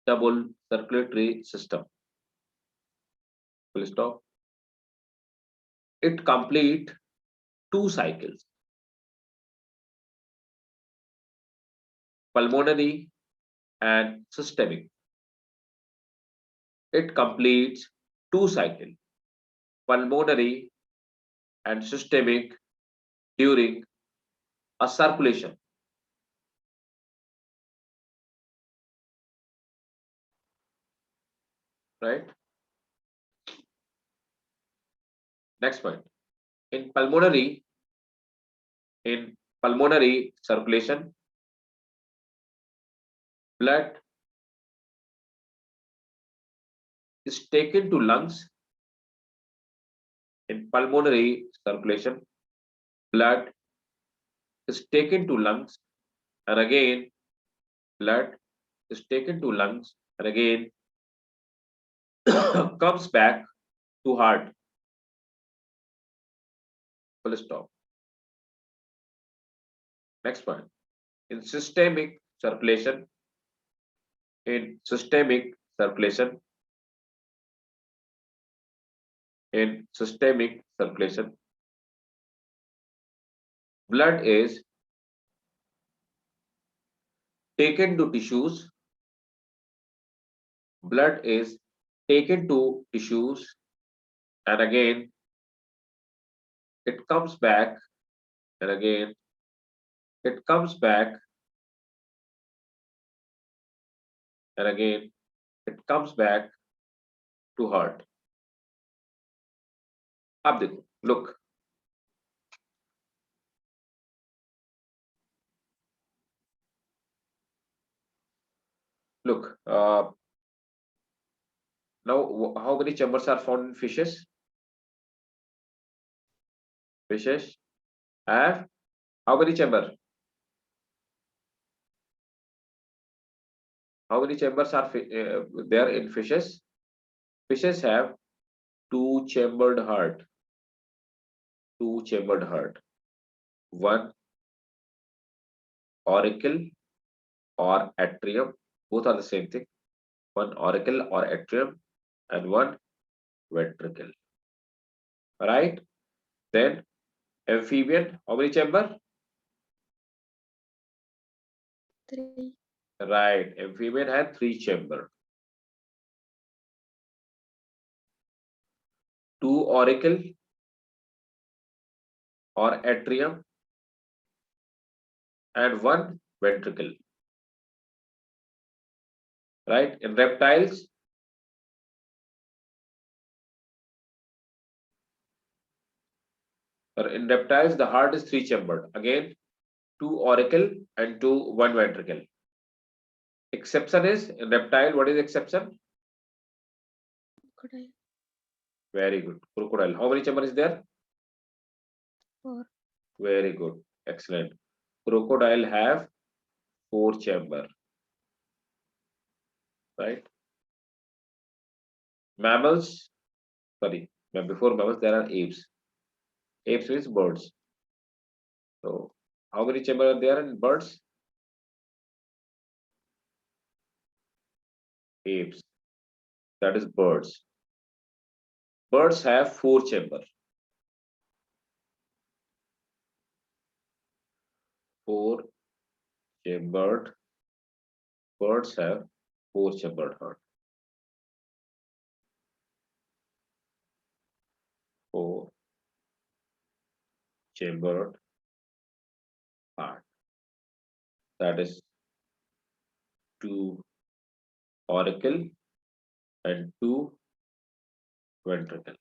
double circulatory system. Full stop. It complete two cycles, pulmonary and systemic. it completes two cycles, pulmonary and systemic, during a circulation. Right? Next point. In pulmonary circulation, blood is taken to lungs. In pulmonary circulation, blood is taken to lungs, and again blood is taken to lungs, and again comes back to heart. Full stop. Next point. In systemic circulation, in systemic circulation, in systemic circulation, blood is taken to tissues. Blood is taken to tissues, and again it comes back, and again it comes back, and again it comes back to heart. अब देखो, look. Look, now how many chambers are found in fishes? Fishes have how many chamber? How many chambers are there in fishes? Fishes have two-chambered heart. Two-chambered heart. One auricle or atrium. Both are the same thing. One auricle or atrium and one ventricle. Right? Then amphibian, how many chamber? 3. Right. Amphibian had three chamber. Two auricle or atrium and one ventricle. Right? In reptiles, the heart is three-chambered. Again, two auricle and one ventricle. Exception is in reptile. What is exception? Crocodile. Very good. Crocodile. How many chamber is there? 4. Very good. Excellent. Crocodile have four chamber. Right? Mammals. Sorry. Before mammals, there are apes. Apes means birds. So, how many chamber are there in birds? Apes. That is birds. Birds have four chamber. Four chambered. Birds have four chambered heart. Four chambered heart. That is two auricle and two ventricle.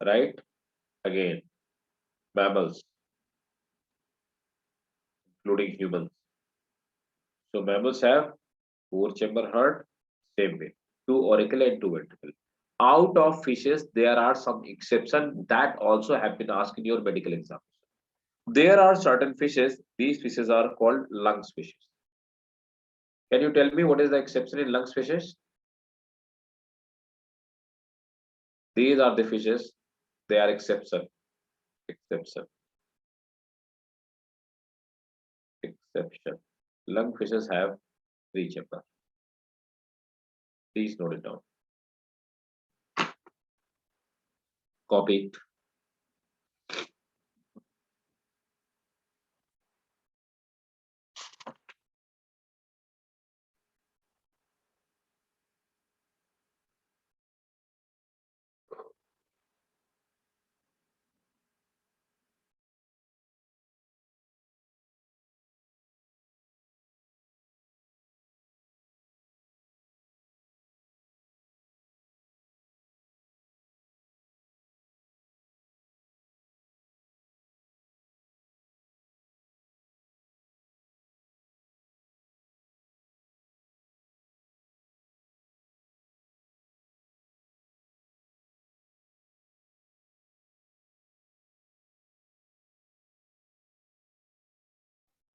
Right? Again, mammals, including humans. So mammals have four chamber heart, same way. Two auricle and two ventricle. Out of fishes, there are some exceptions that also have been asked in your medical exam. There are certain fishes, these fishes are called lung fishes. Can you tell me what is the exception in lung fishes? These are the fishes, they are exception. Lung fishes have three chamber. Please note it down. Copy it.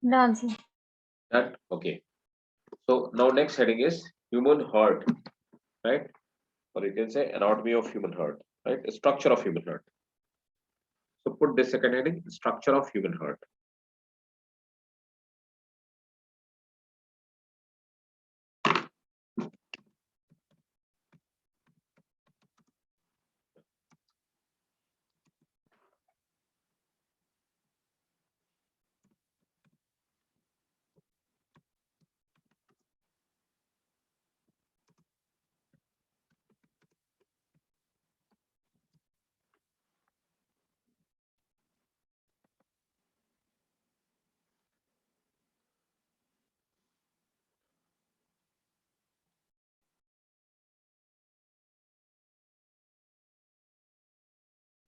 Done, sir. That okay. So now next heading is human heart, right? Or you can say anatomy of human heart, right? Structure of human heart. So put this second heading, structure of human heart.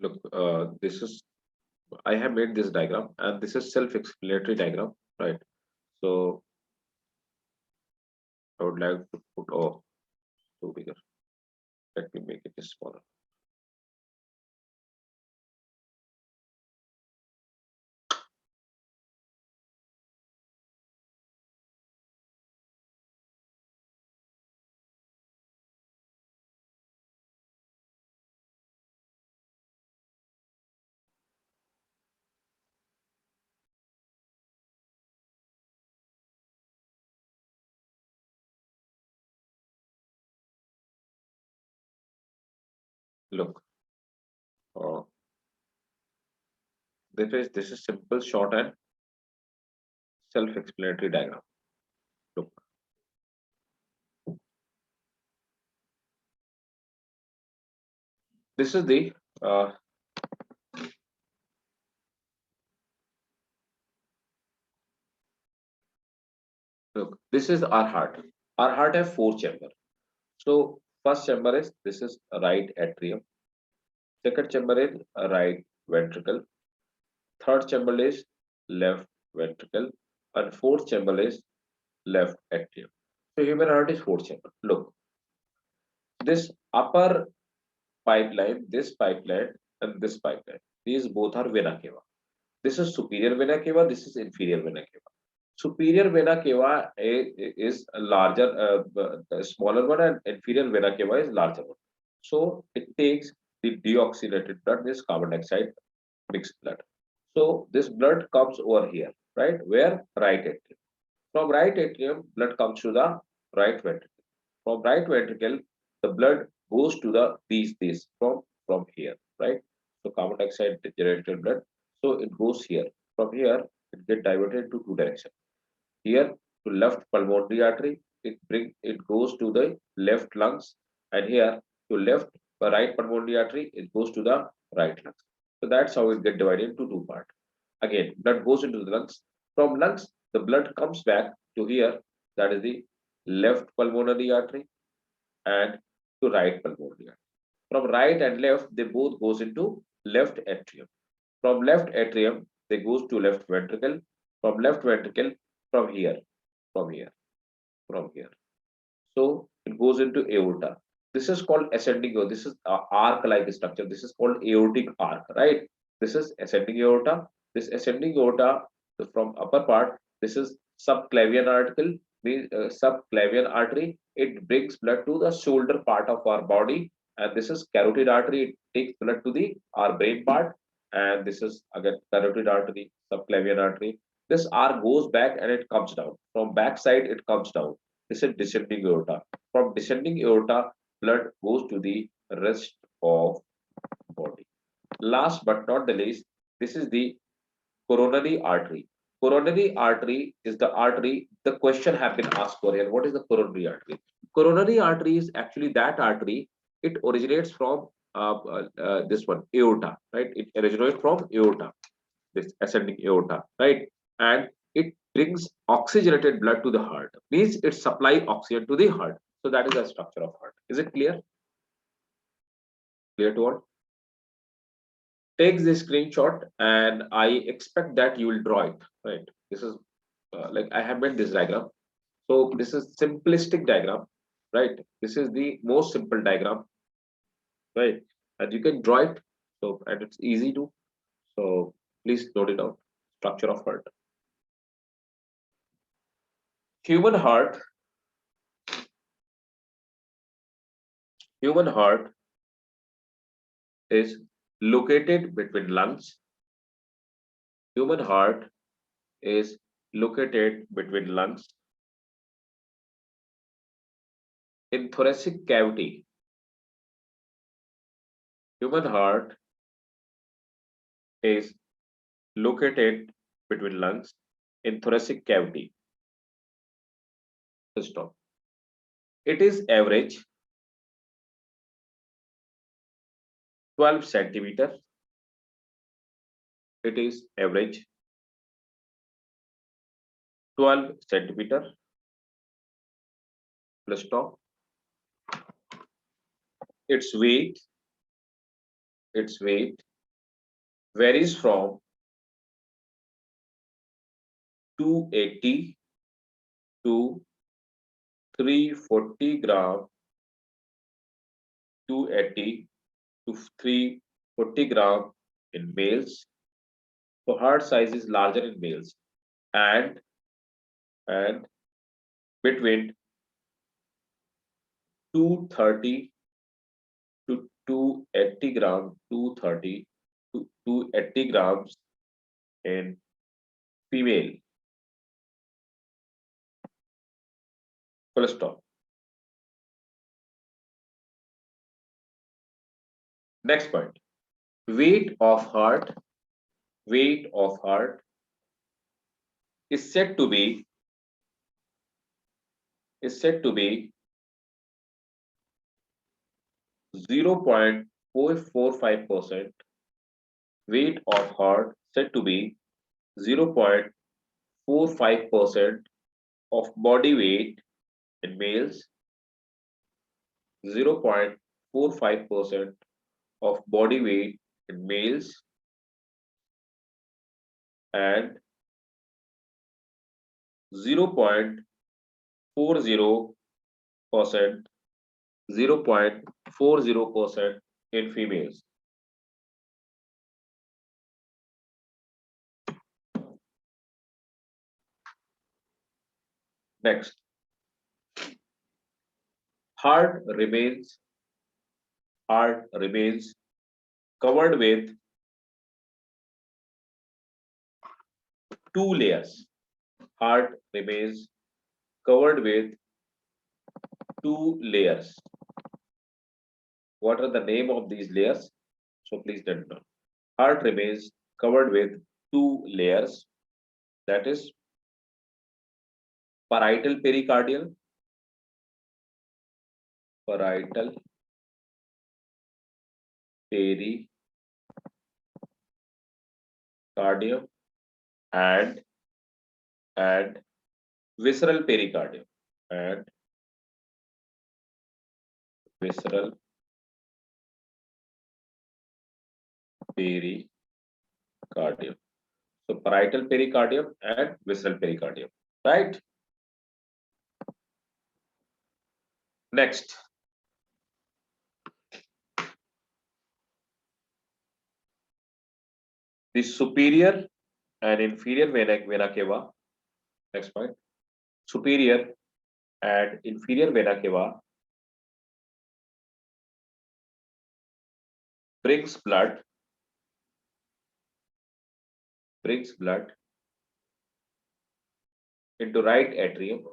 Look, this is I have made this diagram, and this is self-explanatory diagram, right? So I would like to put too bigger. Let me make it smaller. Look, uh, this is simple, short, and self-explanatory diagram. Look, this is the uh, look. This is our heart. Our heart has four chambers. So first chamber is this is right atrium. Second chamber is right ventricle. Third chamber is left ventricle, and fourth chamber is left atrium. So human heart is four chamber. Look, this upper pipeline, this pipeline, and this pipeline. These both are vena cava. This is superior vena cava. This is inferior vena cava. Superior vena cava is a larger, smaller one, and inferior vena cava is larger one. So it takes the deoxygenated blood, this carbon dioxide mixed blood. So this blood comes over here, right? Where? Right atrium. From right atrium, blood comes to the right ventricle. From right ventricle, the blood goes to the these from here, right? So carbon dioxide generated blood. So it goes here. From here, it get diverted to two directions. Here to left pulmonary artery, it goes to the left lungs, and here to left right pulmonary artery, it goes to the right lungs. So that's how it get divided into two parts. Again, blood goes into the lungs. From lungs, the blood comes back to here, that is the left pulmonary artery, and to right pulmonary artery. From right and left, they both goes into left atrium. From left atrium, they goes to left ventricle. From left ventricle, from here, from here, from here. So it goes into aorta. This is called ascending aorta. This is arc-like structure. This is called aortic arc, right? This is ascending aorta. This ascending aorta from upper part. This is subclavian article, means subclavian artery. It brings blood to the shoulder part of our body, and this is carotid artery. It takes blood to the our brain part, and this is again carotid artery, subclavian artery. This arc goes back and it comes down. From back side, it comes down. This is descending aorta. From descending aorta, blood goes to the rest of body. Last but not the least, this is the coronary artery. Coronary artery is the artery. The question have been asked for here. What is the coronary artery? Coronary artery is actually that artery. It originates from this one, aorta, right? It originates from aorta, this ascending aorta, right? And it brings oxygenated blood to the heart, means it supply oxygen to the heart. So that is the structure of heart. Is it clear? Clear to all? Take this screenshot, and I expect that you will draw it, right? This is like I have made this diagram. So this is simplistic diagram, right? This is the most simple diagram, right? And you can draw it. So and it's easy to. So please note it out. Structure of heart. Human heart, human heart is located between lungs. Human heart is located between lungs in thoracic cavity. Human heart is located between lungs in thoracic cavity. Stop. It is average 12 centimeter. It is average 12 centimeter. Stop. Its weight varies from 280 to 340 gram, 280 to 340 gram in males. So heart size is larger in males, and between 230 to 280 gram, 230 to 280 grams in female. Full stop. Next point. Weight of heart is said to be 0.445%. Weight of heart said to be 0.45% of body weight in males, 0.45% of body weight in males, and 0.40%, 0.40% in females. Next, heart remains covered with two layers. Heart remains covered with two layers. What are the name of these layers? So please let me know. Heart remains covered with two layers, that is parietal pericardial, pericardium, and visceral pericardium, and visceral pericardium. So parietal pericardium and visceral pericardium, right? Next, the superior and inferior vena cava. Next point. Superior and inferior vena cava brings blood into right atrium.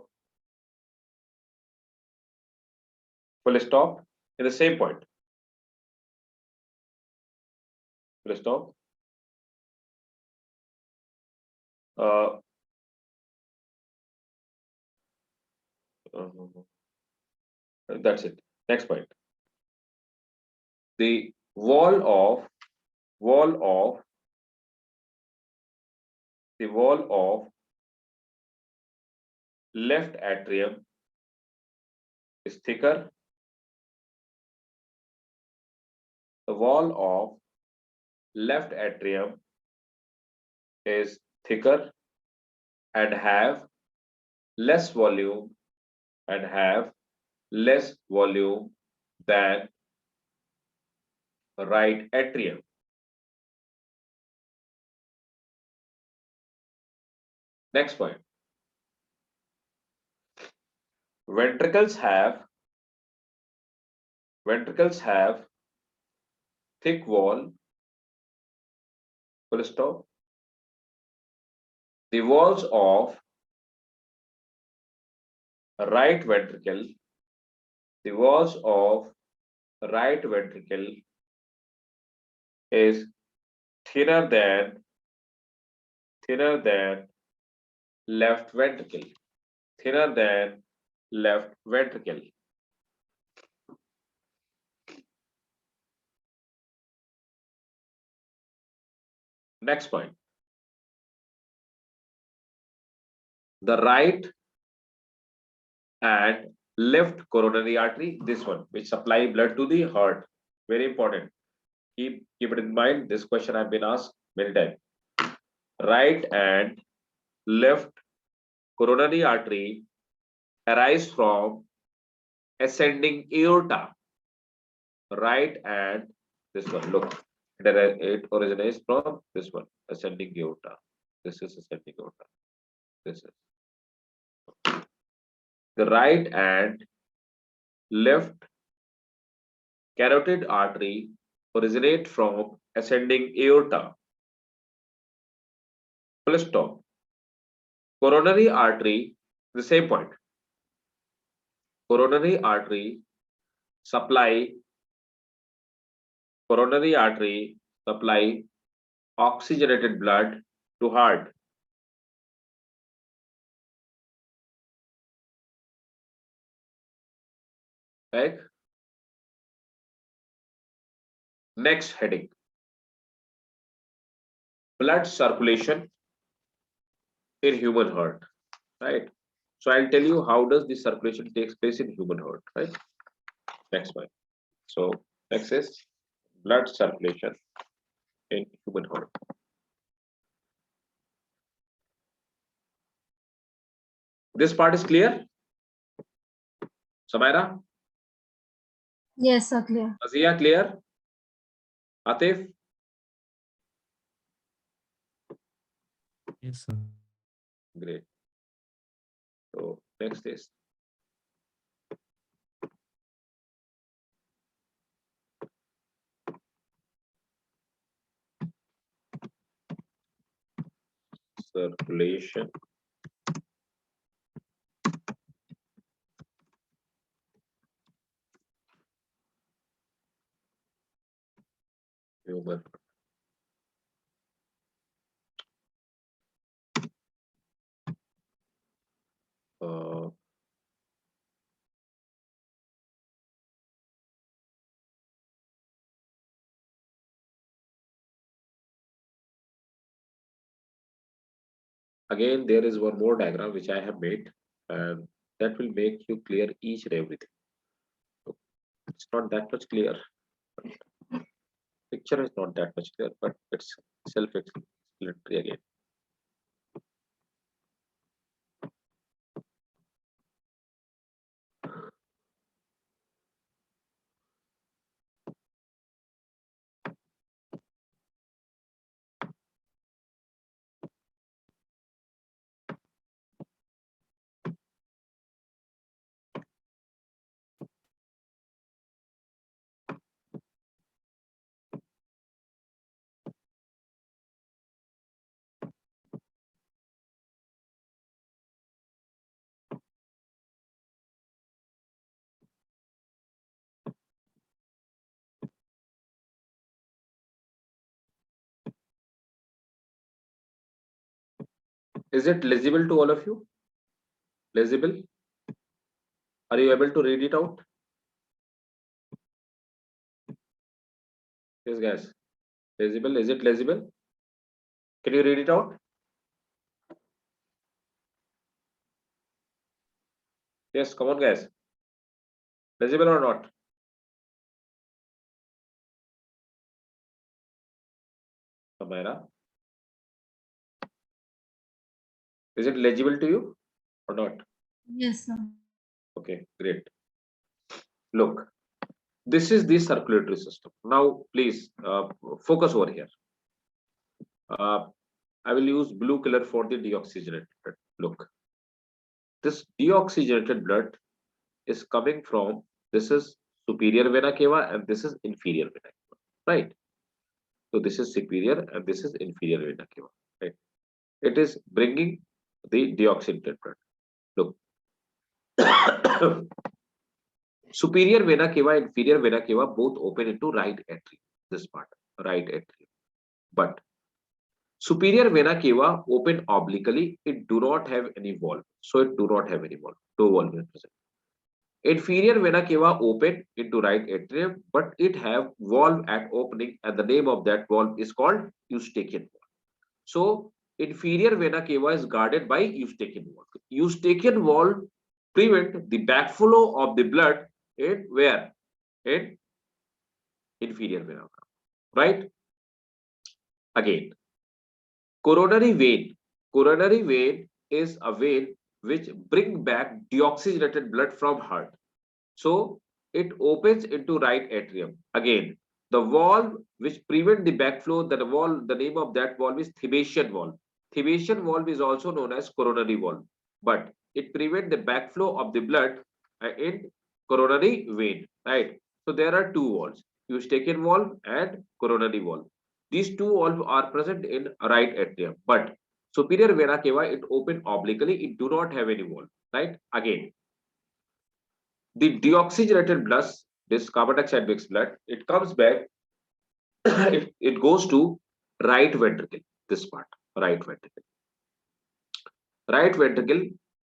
Full stop. In the same point. Full stop. Uh, that's it. Next point. The wall of left atrium is thicker. The wall of left atrium is thicker and have less volume than right atrium. Next point. ventricles have thick wall, full stop. The walls of right ventricle, the walls of right ventricle is thinner than left ventricle, thinner than left ventricle. Next point. The right and left coronary artery, this one, which supply blood to the heart. Very important. Keep it in mind. This question I've been asked many times. Right and left coronary artery arise from ascending aorta. Right and this one. Look, it originates from this one, ascending aorta. This is ascending aorta. This is the right and left carotid artery originate from ascending aorta. Full stop. Coronary artery, the same point. Coronary artery supply oxygenated blood to heart. Right? Next heading. Blood circulation in human heart. Right? So I'll tell you how does the circulation takes place in human heart. Right? Next one. So next is blood circulation in human heart. This part is clear? Samaira? Yes, sir, clear. Azia, clear? Atif? Yes, sir. Great. So next is circulation human. Again, there is one more diagram which I have made, and that will make you clear each and everything. So it's not that much clear. Picture is not that much clear, but it's self-explanatory again. Is it legible to all of you? Legible? Are you able to read it out? Yes, guys. Legible? Is it legible? Can you read it out? Yes, come on, guys. Legible or not? Samaira? Is it legible to you or not? Yes, sir. Okay, great. Look, this is the circulatory system. Now, please focus over here. I will use blue color for the deoxygenated. Look, this deoxygenated blood is coming from, this is superior vena cava and this is inferior vena cava, right? So this is superior and this is inferior vena cava, right? It is bringing the deoxygenated blood. Look, superior vena cava, inferior vena cava both open into right atrium. This part, right atrium. But superior vena cava open obliquely. It do not have any valve, so it do not have any valve. No valve is present. Inferior vena cava open into right atrium, but it have valve at opening, and the name of that valve is called Eustachian valve. So inferior vena cava is guarded by Eustachian valve. Eustachian valve prevent the backflow of the blood in where? In inferior vena cava, right? Again, coronary vein. Coronary vein is a vein which bring back deoxygenated blood from heart. So it opens into right atrium. Again, the valve which prevent the backflow, the name of that valve is Thebetian valve. Thebetian valve is also known as coronary valve, but it prevent the backflow of the blood in coronary vein, right? So there are two valves, Eustachian valve and coronary valve. These two valves are present in right atrium, but superior vena cava, it open obliquely, it do not have any valve, right? Again, the deoxygenated blood, this carbon dioxide mixed blood, it comes back, it goes to right ventricle, this part, right ventricle. Right ventricle.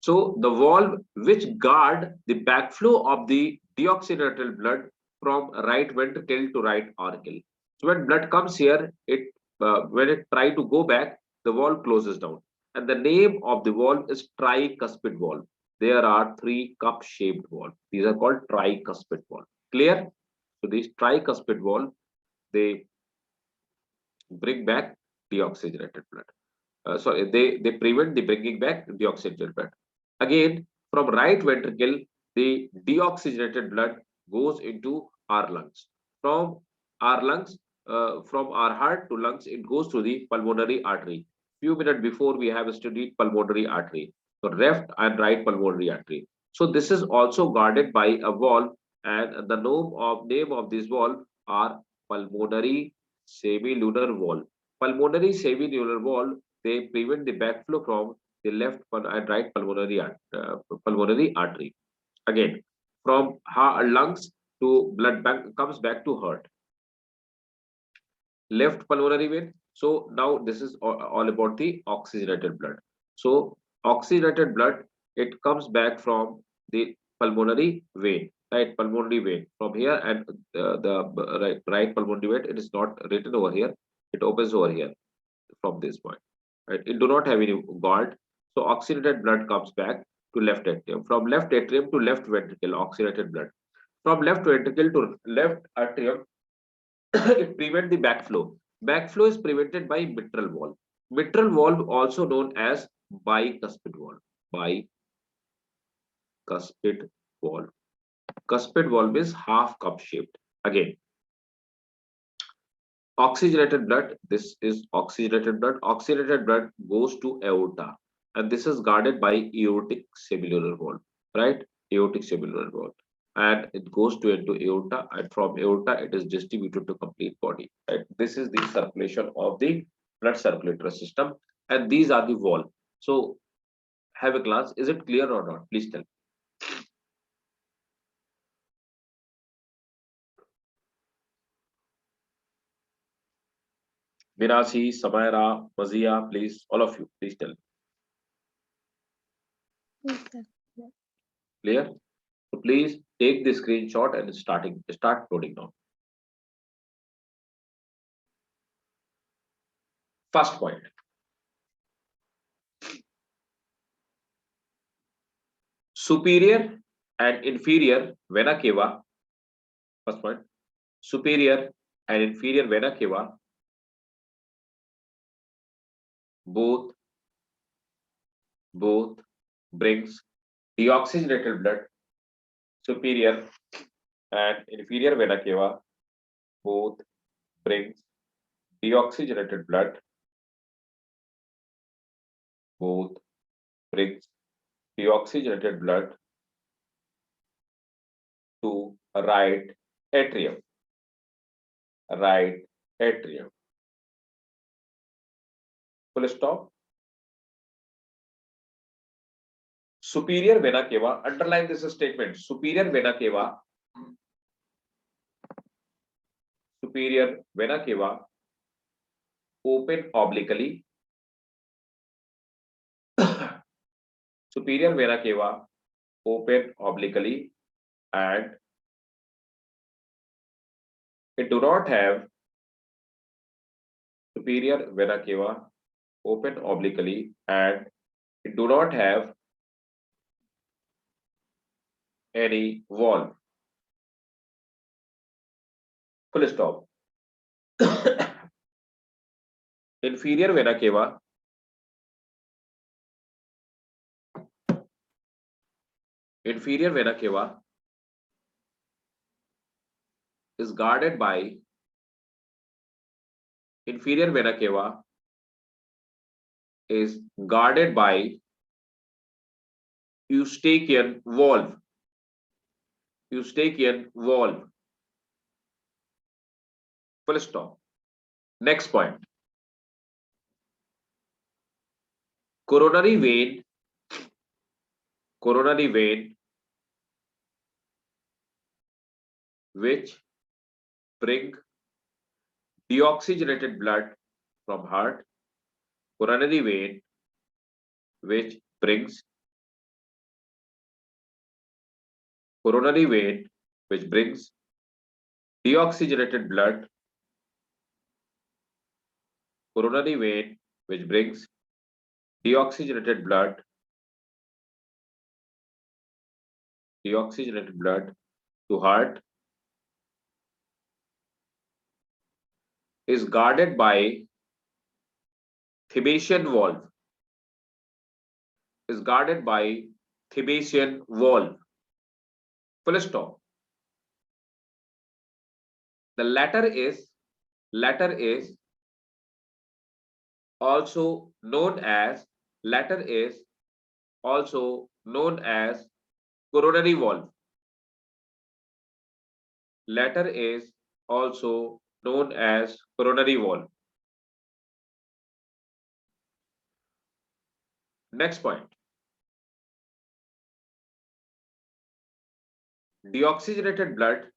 So the valve which guard the backflow of the deoxygenated blood from right ventricle to right auricle. So when blood comes here, it when it try to go back, the valve closes down. And the name of the valve is tricuspid valve. There are three cup-shaped valves. These are called tricuspid valve. Clear? So these tricuspid valve, they bring back deoxygenated blood. Sorry, they prevent the bringing back deoxygenated blood. Again, from right ventricle, the deoxygenated blood goes into our lungs. From our lungs, from our heart to lungs, it goes to the pulmonary artery. Few minutes before, we have studied pulmonary artery, so left and right pulmonary artery. So this is also guarded by a valve, and the name of this valve are pulmonary semilunar valve. Pulmonary semilunar valve, they prevent the backflow from the left and right pulmonary artery. Again, from lungs to blood bank comes back to heart. Left pulmonary vein. So now this is all about the oxygenated blood. So oxygenated blood, it comes back from the pulmonary vein, right? Pulmonary vein from here, and the right pulmonary vein, it is not written over here. It opens over here from this point, right? It do not have any guard. So oxygenated blood comes back to left atrium. From left atrium to left ventricle, oxygenated blood. From left ventricle to left atrium, it prevents the backflow. Backflow is prevented by mitral valve. Mitral valve, also known as bicuspid valve. Bicuspid valve. Cuspid valve is half cup shaped. Again, oxygenated blood. This is oxygenated blood. Oxygenated blood goes to aorta, and this is guarded by aortic semilunar valve, right? Aortic semilunar valve, and it goes to into aorta, and from aorta it is distributed to complete body. Right? This is the circulation of the blood circulatory system, and these are the valve. So have a glance. Is it clear or not? Please tell. Mirasi, Samaira, Mazia, please, all of you, please tell. Yes, sir. Clear? So please take the screenshot and start loading now. First point. Superior and inferior vena cava. First point. Superior and inferior vena cava both brings deoxygenated blood. Superior and inferior vena cava both brings deoxygenated blood. Both brings deoxygenated blood to right atrium. Right atrium. Full stop. Superior vena cava. Underline this statement. Superior vena cava. Superior vena cava. Open obliquely. Superior vena cava. Open obliquely, and it do not have superior vena cava open obliquely, and it do not have any valve. Full stop. Inferior vena cava. Inferior vena cava is guarded by inferior vena cava is guarded by Eustachian valve. Eustachian valve. Full stop. Next point. Coronary vein. Coronary vein which bring deoxygenated blood from heart. Coronary vein which brings coronary vein which brings deoxygenated blood. Coronary vein which brings deoxygenated blood. Deoxygenated blood to heart is guarded by Thebesian valve. Is guarded by Thebesian valve. Full stop. The latter is also known as coronary valve. Latter is also known as coronary valve. Next point. Deoxygenated blood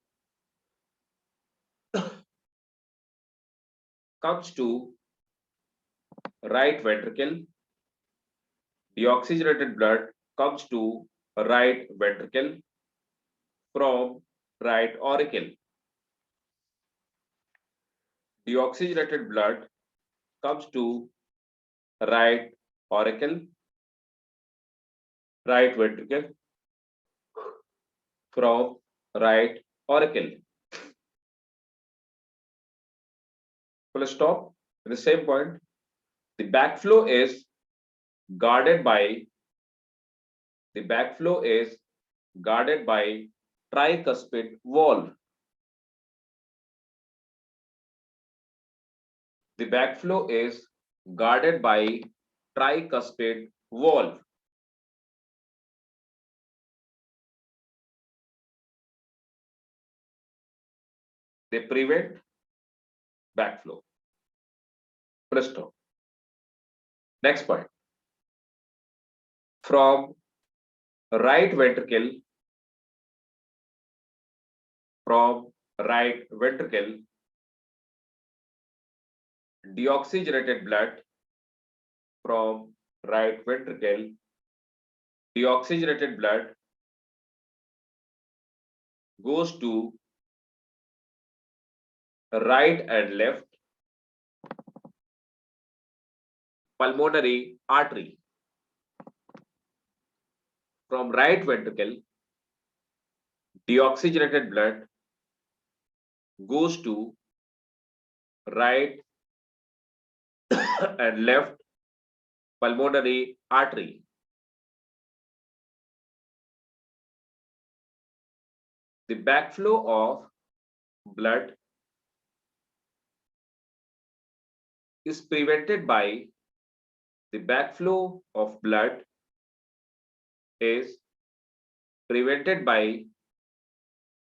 comes to right ventricle. Deoxygenated blood comes to right ventricle from right auricle. Deoxygenated blood comes to right auricle, right ventricle from right auricle. Full stop. At the same point, the backflow is guarded by tricuspid valve. The backflow is guarded by tricuspid valve. They prevent backflow. Presto. Next point. From right ventricle, deoxygenated blood from right ventricle, deoxygenated blood goes to right and left pulmonary artery. From right ventricle, deoxygenated blood goes to right and left pulmonary artery. The backflow of blood is prevented by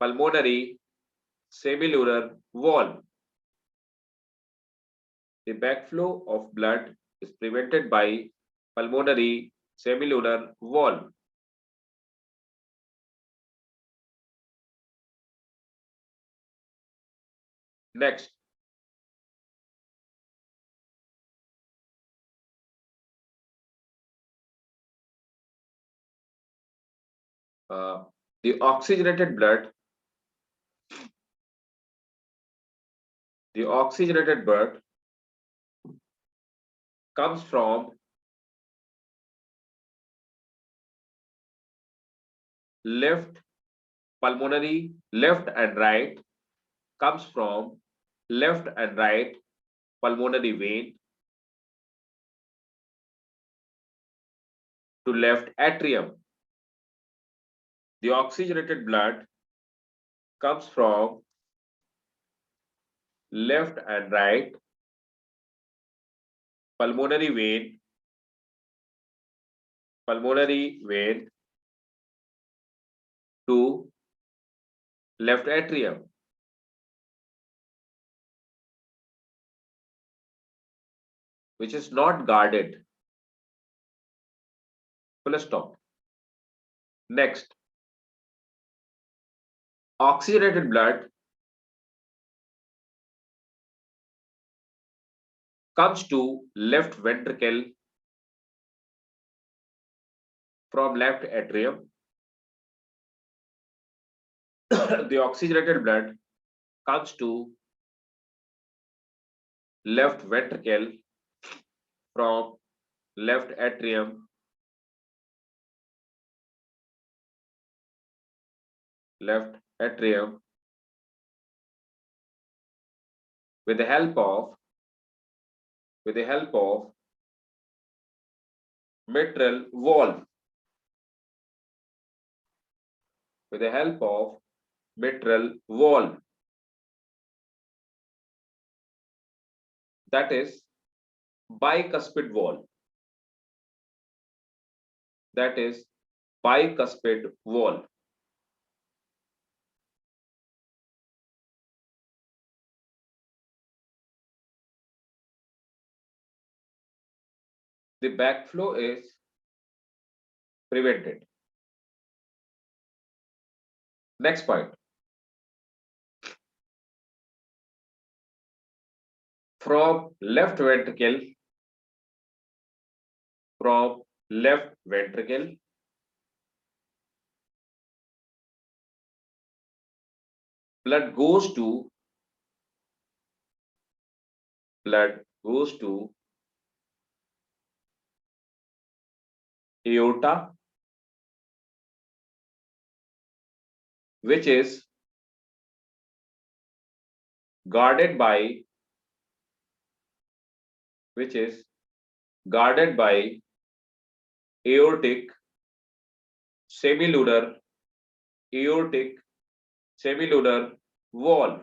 pulmonary semilunar wall. The backflow of blood is prevented by pulmonary semilunar wall. Next, the oxygenated blood. The oxygenated blood comes from left and right, comes from left and right pulmonary vein to left atrium. The oxygenated blood comes from left and right pulmonary vein to left atrium. Which is not guarded. Full stop. Next, oxygenated blood comes to left ventricle from left atrium. The oxygenated blood comes to left ventricle from left atrium, with the help of mitral valve. With the help of mitral valve. That is bicuspid valve. That is bicuspid valve. The backflow is prevented. Next point. From left ventricle, blood goes to aorta, which is guarded by aortic semilunar wall.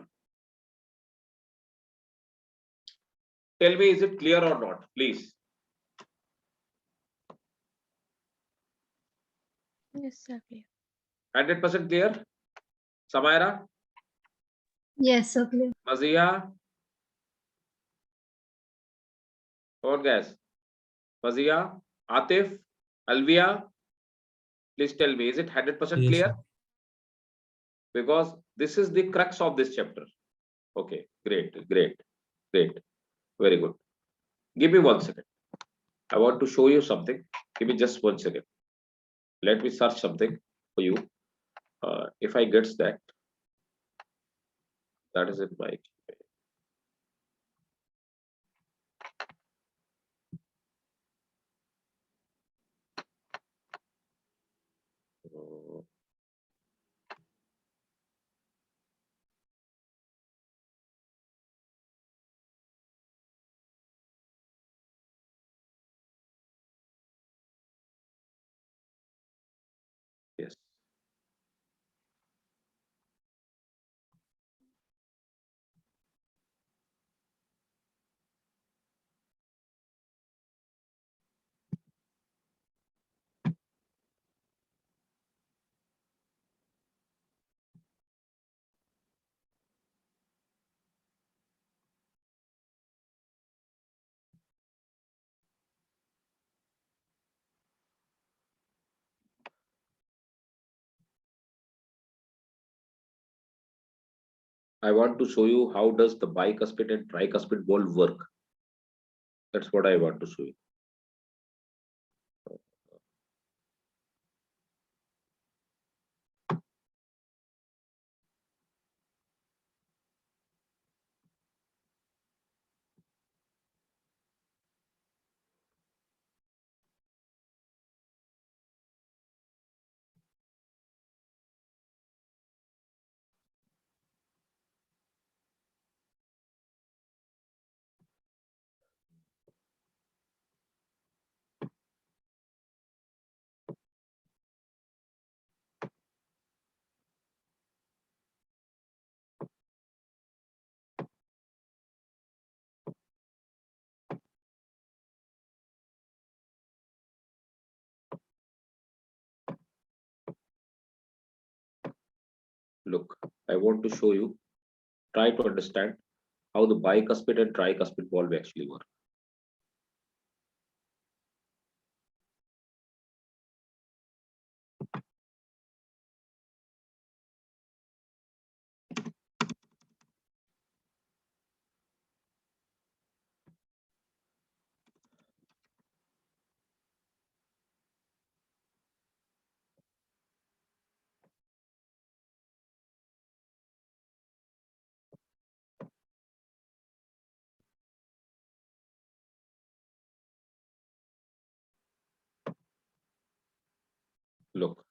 Tell me, is it clear or not, please? Yes, sir. Clear. 100% clear? Samaira? Yes, sir. Clear. Mazia? Or guys? Mazia? Atif? Alvia? Please tell me, is it 100% Yes, clear? sir. Because this is the crux of this chapter. Okay, great. Very good. Give me 1 second. I want to show you something. Give me just 1 second. Let me search something for you. If I get that is in my yes. I want to show you how does the bicuspid and tricuspid valve work. That's what I want to show you. Look, I want to show you, try to understand how the bicuspid and tricuspid valve actually work. Look,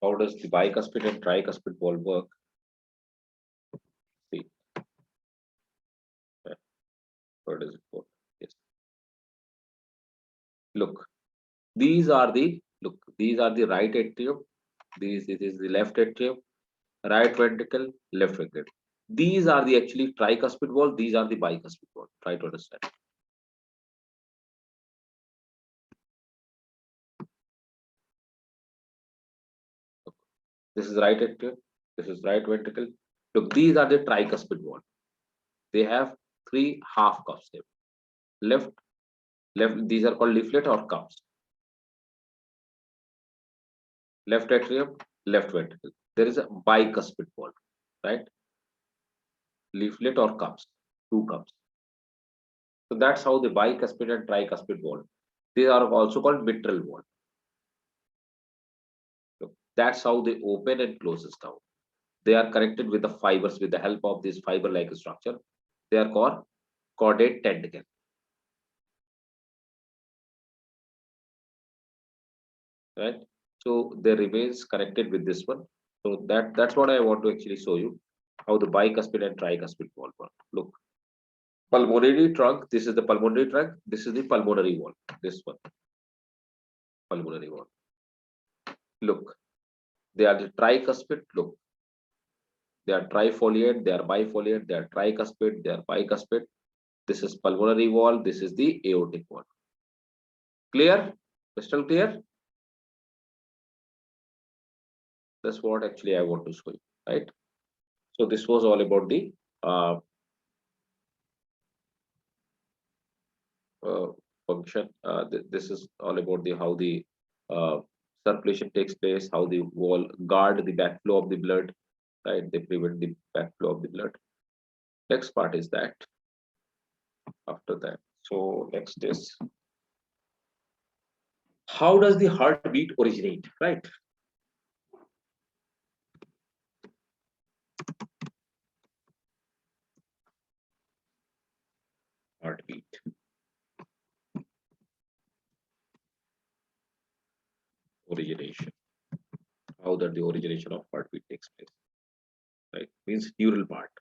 how does the bicuspid and tricuspid valve work? See, what is it for? Yes. Look, these are the right atrium. It is the left atrium, right ventricle, left ventricle. These are the actually tricuspid valve. These are the bicuspid valve. Try to understand. This is right atrium. This is right ventricle. Look, these are the tricuspid valve. They have three half cuffs there. Left, left. These are called leaflet or cuffs. Left atrium, left ventricle. There is a bicuspid valve, right? Leaflet or cups, two cups. So that's how the bicuspid and tricuspid valve. They are also called mitral valve. So that's how they open and closes down. They are connected with the fibers with the help of this fiber-like structure. They are called caudate tentacle, right? So they remains connected with this one. So that's what I want to actually show you how the bicuspid and tricuspid valve work. Look, pulmonary trunk. This is the pulmonary trunk. This is the pulmonary wall. This one, pulmonary wall. Look, they are the tricuspid. Look, they are trifoliate, they are bifoliate, they are tricuspid, they are bicuspid. This is pulmonary wall. This is the aortic wall. Clear? Crystal clear? That's what actually I want to show you, right? So this was all about the uh, uh, function. This is all about the how the uh, circulation takes place, how the wall guard the backflow of the blood, right? They prevent the backflow of the blood. Next part is that after that. So next is how does the heartbeat originate, right? Heartbeat origination. How that the origination of heartbeat takes place, right? Means neural part.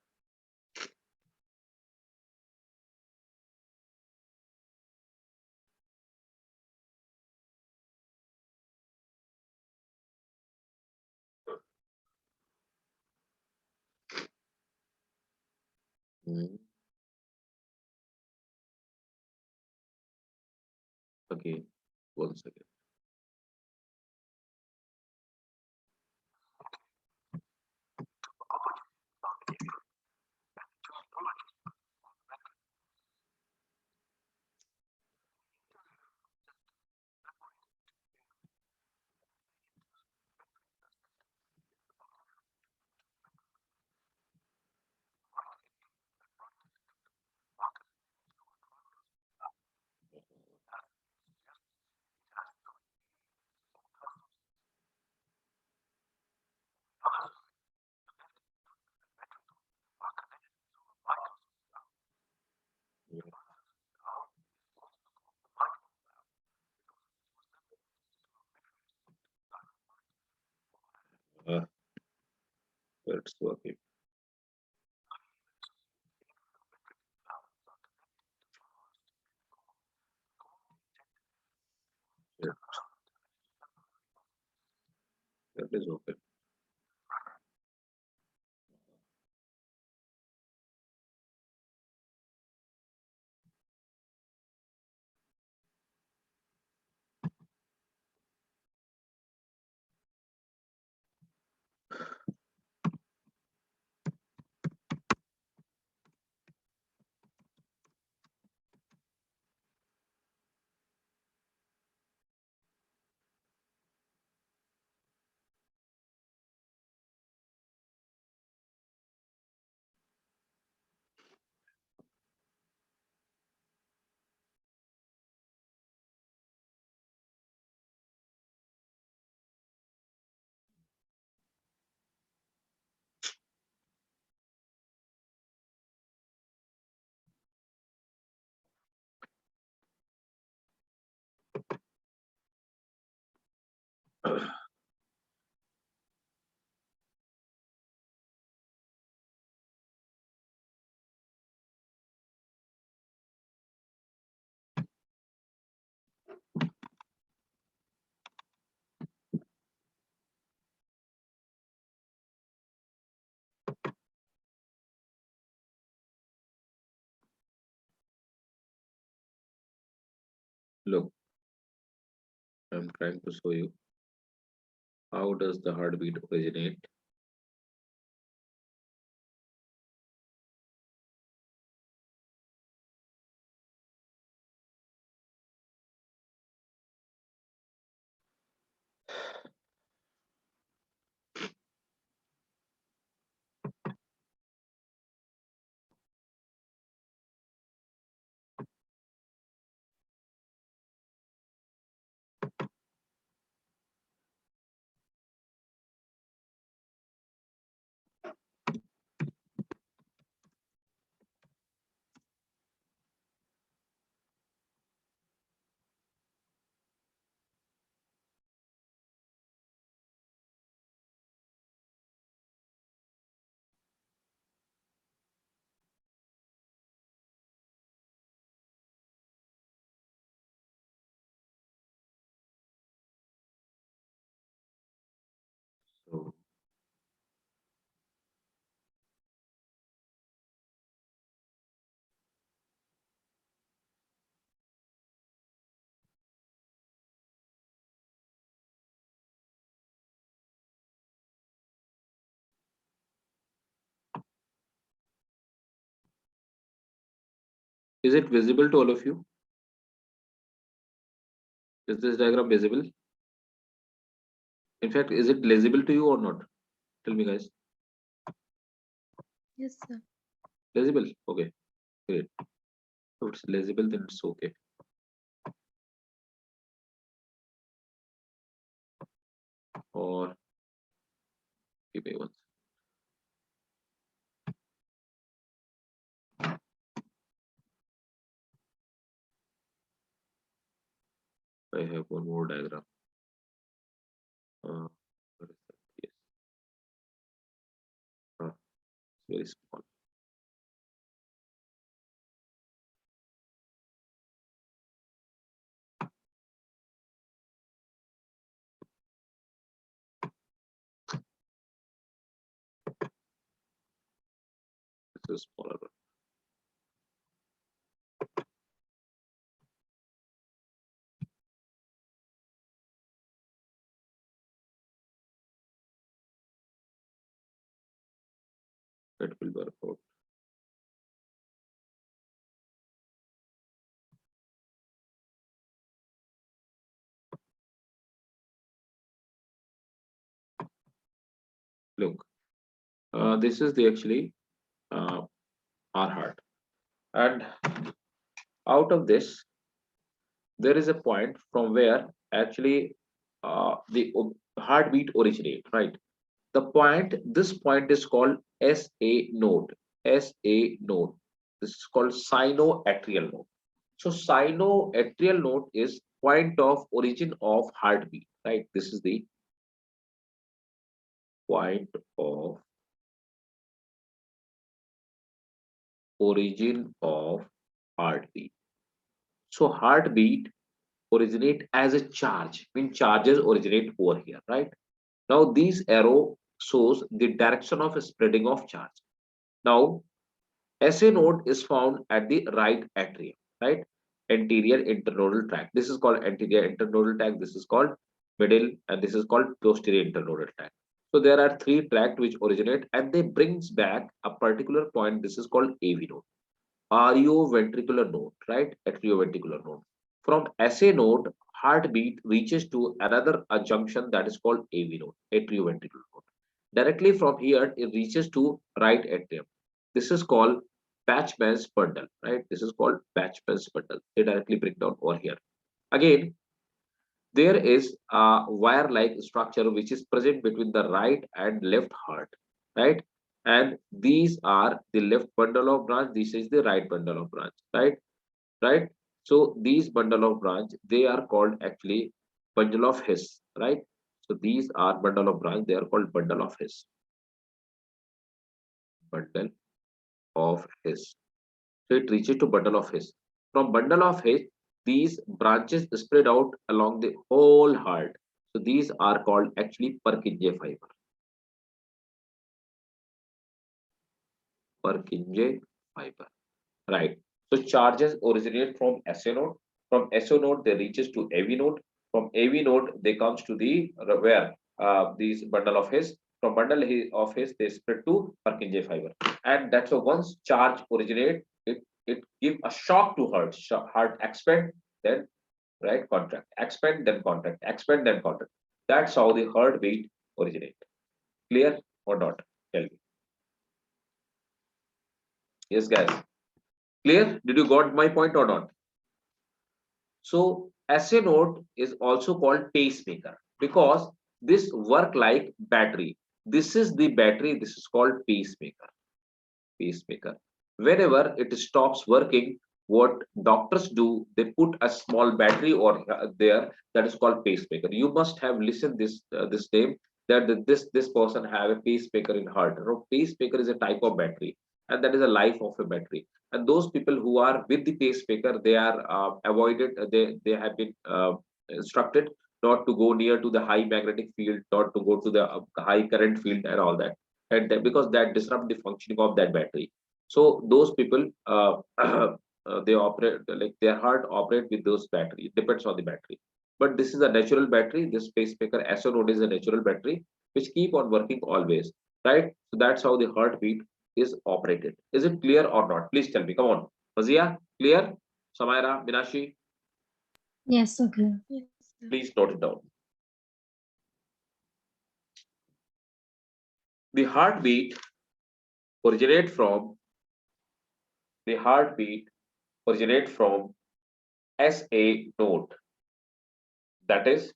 Hmm. Okay, one second. it's working. Yeah, that is okay. Look, I'm trying to show you how does the heartbeat originate. So is it visible to all of you? Is this diagram visible? In fact, is it legible to you or not? Tell me, guys. Yes, sir. Legible? Okay, great. If it's legible, then it's okay. Or give me one. I have one more diagram. Where is that? Yes, it's very small. This is smaller one. That will work out. Look, this is the actually uh, our heart, and out of this, there is a point from where actually the heartbeat originate, right? The point, this point is called SA node. SA node. This is called sinoatrial node. So sinoatrial node is point of origin of heartbeat, right? This is the point of origin of heartbeat. So heartbeat originate as a charge, mean charges originate over here, right? Now these arrow shows the direction of spreading of charge. Now SA node is found at the right atrium, right? Anterior internodal tract. This is called anterior internodal tract. This is called middle, and this is called posterior internodal tract. So there are three tracts which originate, and they brings back a particular point. This is called AV node, arioventricular node, right? Atrioventricular node. From SA node, heartbeat reaches to another junction that is called AV node, atrioventricular node. Directly from here, it reaches to right atrium. This is called Patchman's bundle, right? This is called Patchman's bundle. They directly bring down over here. Again, there is a wire-like structure which is present between the right and left heart, right? And these are the left bundle of branch. This is the right bundle of branch, right? Right. So these bundle of branch, they are called actually bundle of His, right? So these are bundle of branch. They are called bundle of His. Bundle of His. So it reaches to bundle of His. From bundle of His, these branches spread out along the whole heart. So these are called actually Purkinje fiber. Purkinje fiber, right? So charges originate from SA node. From SA node, they reaches to AV node. From AV node, they comes to the where these bundle of His. From bundle of His, they spread to Purkinje fiber, and that's why once charge originate, it give a shock to heart. Heart expand, then right contract, expand, then contract, expand, then contract. That's how the heartbeat originate. Clear or not? Tell me. Yes, guys. Clear? Did you got my point or not? So SA node is also called pacemaker because this work like battery. This is the battery. This is called pacemaker. Pacemaker. Whenever it stops working, what doctors do, they put a small battery or there that is called pacemaker. You must have listened this name that this person have a pacemaker in heart. No, pacemaker is a type of battery, and that is a life of a battery. And those people who are with the pacemaker, they are avoided. They have been instructed not to go near to the high magnetic field, not to go to the high current field, and all that, and because that disrupt the functioning of that battery. So those people they operate like their heart operate with those battery. It depends on the battery, but this is a natural battery. This pacemaker SA node is a natural battery which keep on working always, right? So that's how the heartbeat is operated. Is it clear or not? Please tell me. Come on, Fazia, clear? Samaira, Minashi, Yes, okay. please note it down. The heartbeat originate from the heartbeat originate from SA node, that is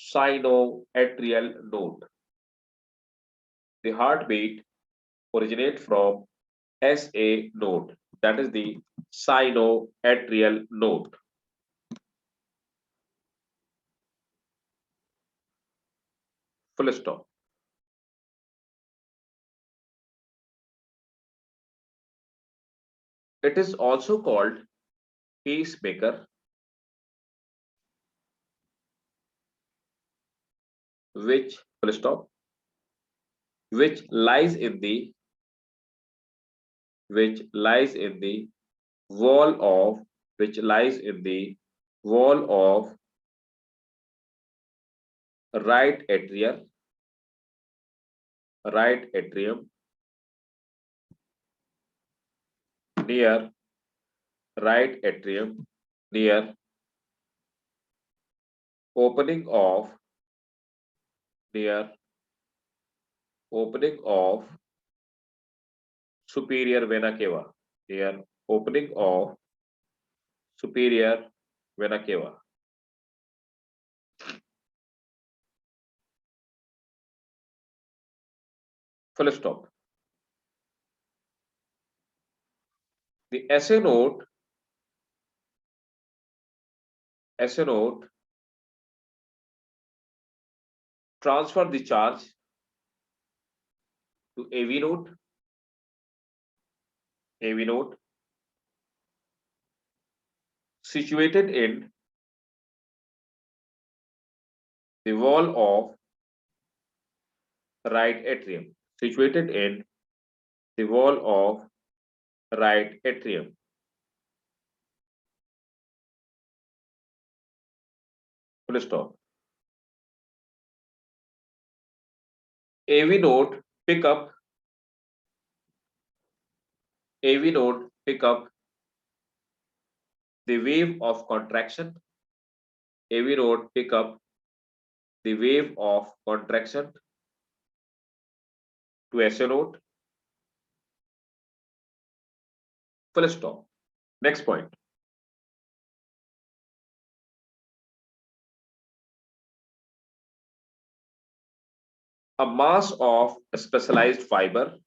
sinoatrial node. The heartbeat originate from SA node, that is the sinoatrial node. Full stop. It is also called pacemaker, which full stop, which lies in the which lies in the wall of which lies in the wall of right atrium near right atrium near opening of near opening of superior vena cava, near opening of superior vena cava. Full stop. The SA node transfer the charge to AV node, AV node situated in the wall of right atrium, situated in the wall of right atrium. Full stop. AV node pick up the wave of contraction. AV node pick up the wave of contraction to SO node. Full stop. Next point. A mass of a specialized fiber,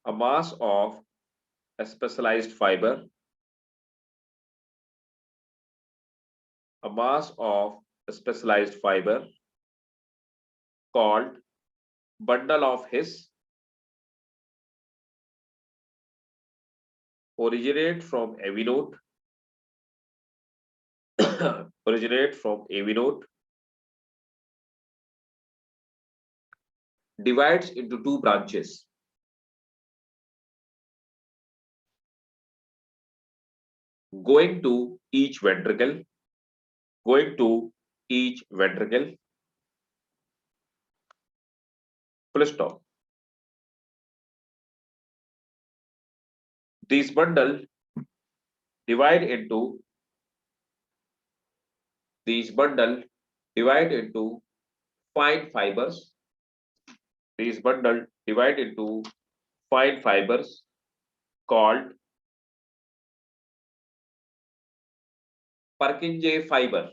a mass of a specialized fiber, a mass of a specialized fiber called bundle of His originate from AV node, originate from AV node, divides into two branches. Going to each ventricle, going to each ventricle. Full stop. These bundle divide into fine fibers. These bundle divide into fine fibers called Purkinje fiber,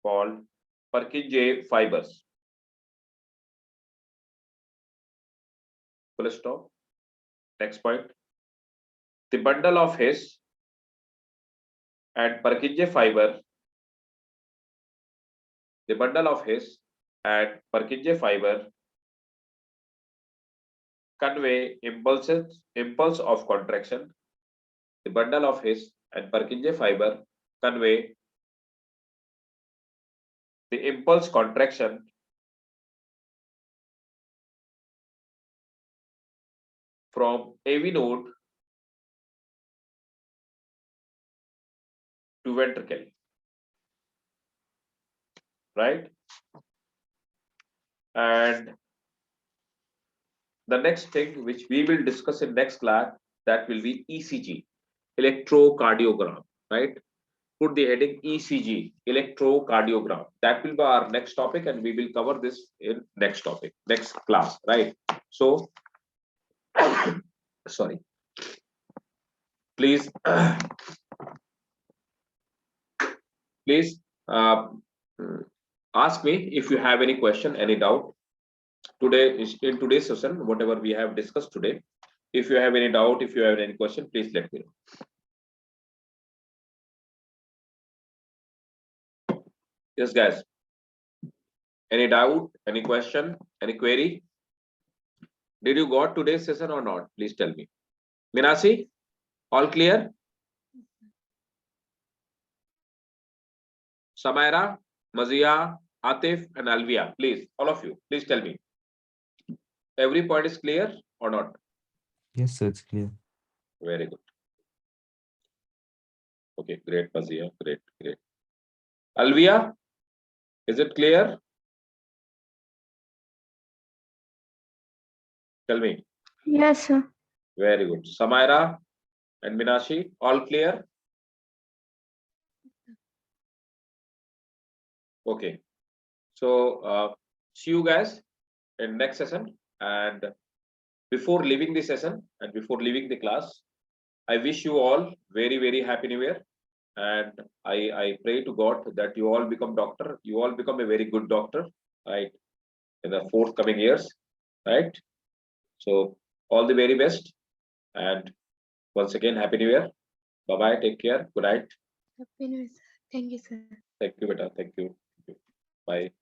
called Purkinje fibers. Full stop. Next point. The bundle of His and Purkinje fiber, the bundle of His and Purkinje fiber convey impulse of contraction. The bundle of His and Purkinje fiber convey the impulse contraction from AV node to ventricle, right? And the next thing which we will discuss in next class, that will be ECG, electrocardiogram, right? Put the heading ECG, electrocardiogram. That will be our next topic, and we will cover this in next topic, next class, right? So, sorry. Please, please ask me if you have any question, any doubt. Today is in today's session, whatever we have discussed today. If you have any doubt, if you have any question, please let me know. Yes, guys. Any doubt, any question, any query? Did you got today's session or not? Please tell me. Minasi, all clear? Samaira, Mazia, Atif, and Alvia, please, all of you, please tell me. Every point is clear or not? Yes, sir, it's clear. Very good. Okay, great, Mazia, great, great. Alvia, is it clear? Tell me. Yes, sir. Very good. Samaira and Minashi, all clear? Okay. So see you guys in next session. And before leaving the session and before leaving the class, I wish you all very, very happy new year. And I pray to God that you all become doctor. You all become a very good doctor, right? In the forthcoming years, right? So all the very best. And once again, happy new year. Bye-bye. Take care. Good night. Happy New Year, sir. Thank you, sir. Thank you, beta. Thank you. Bye.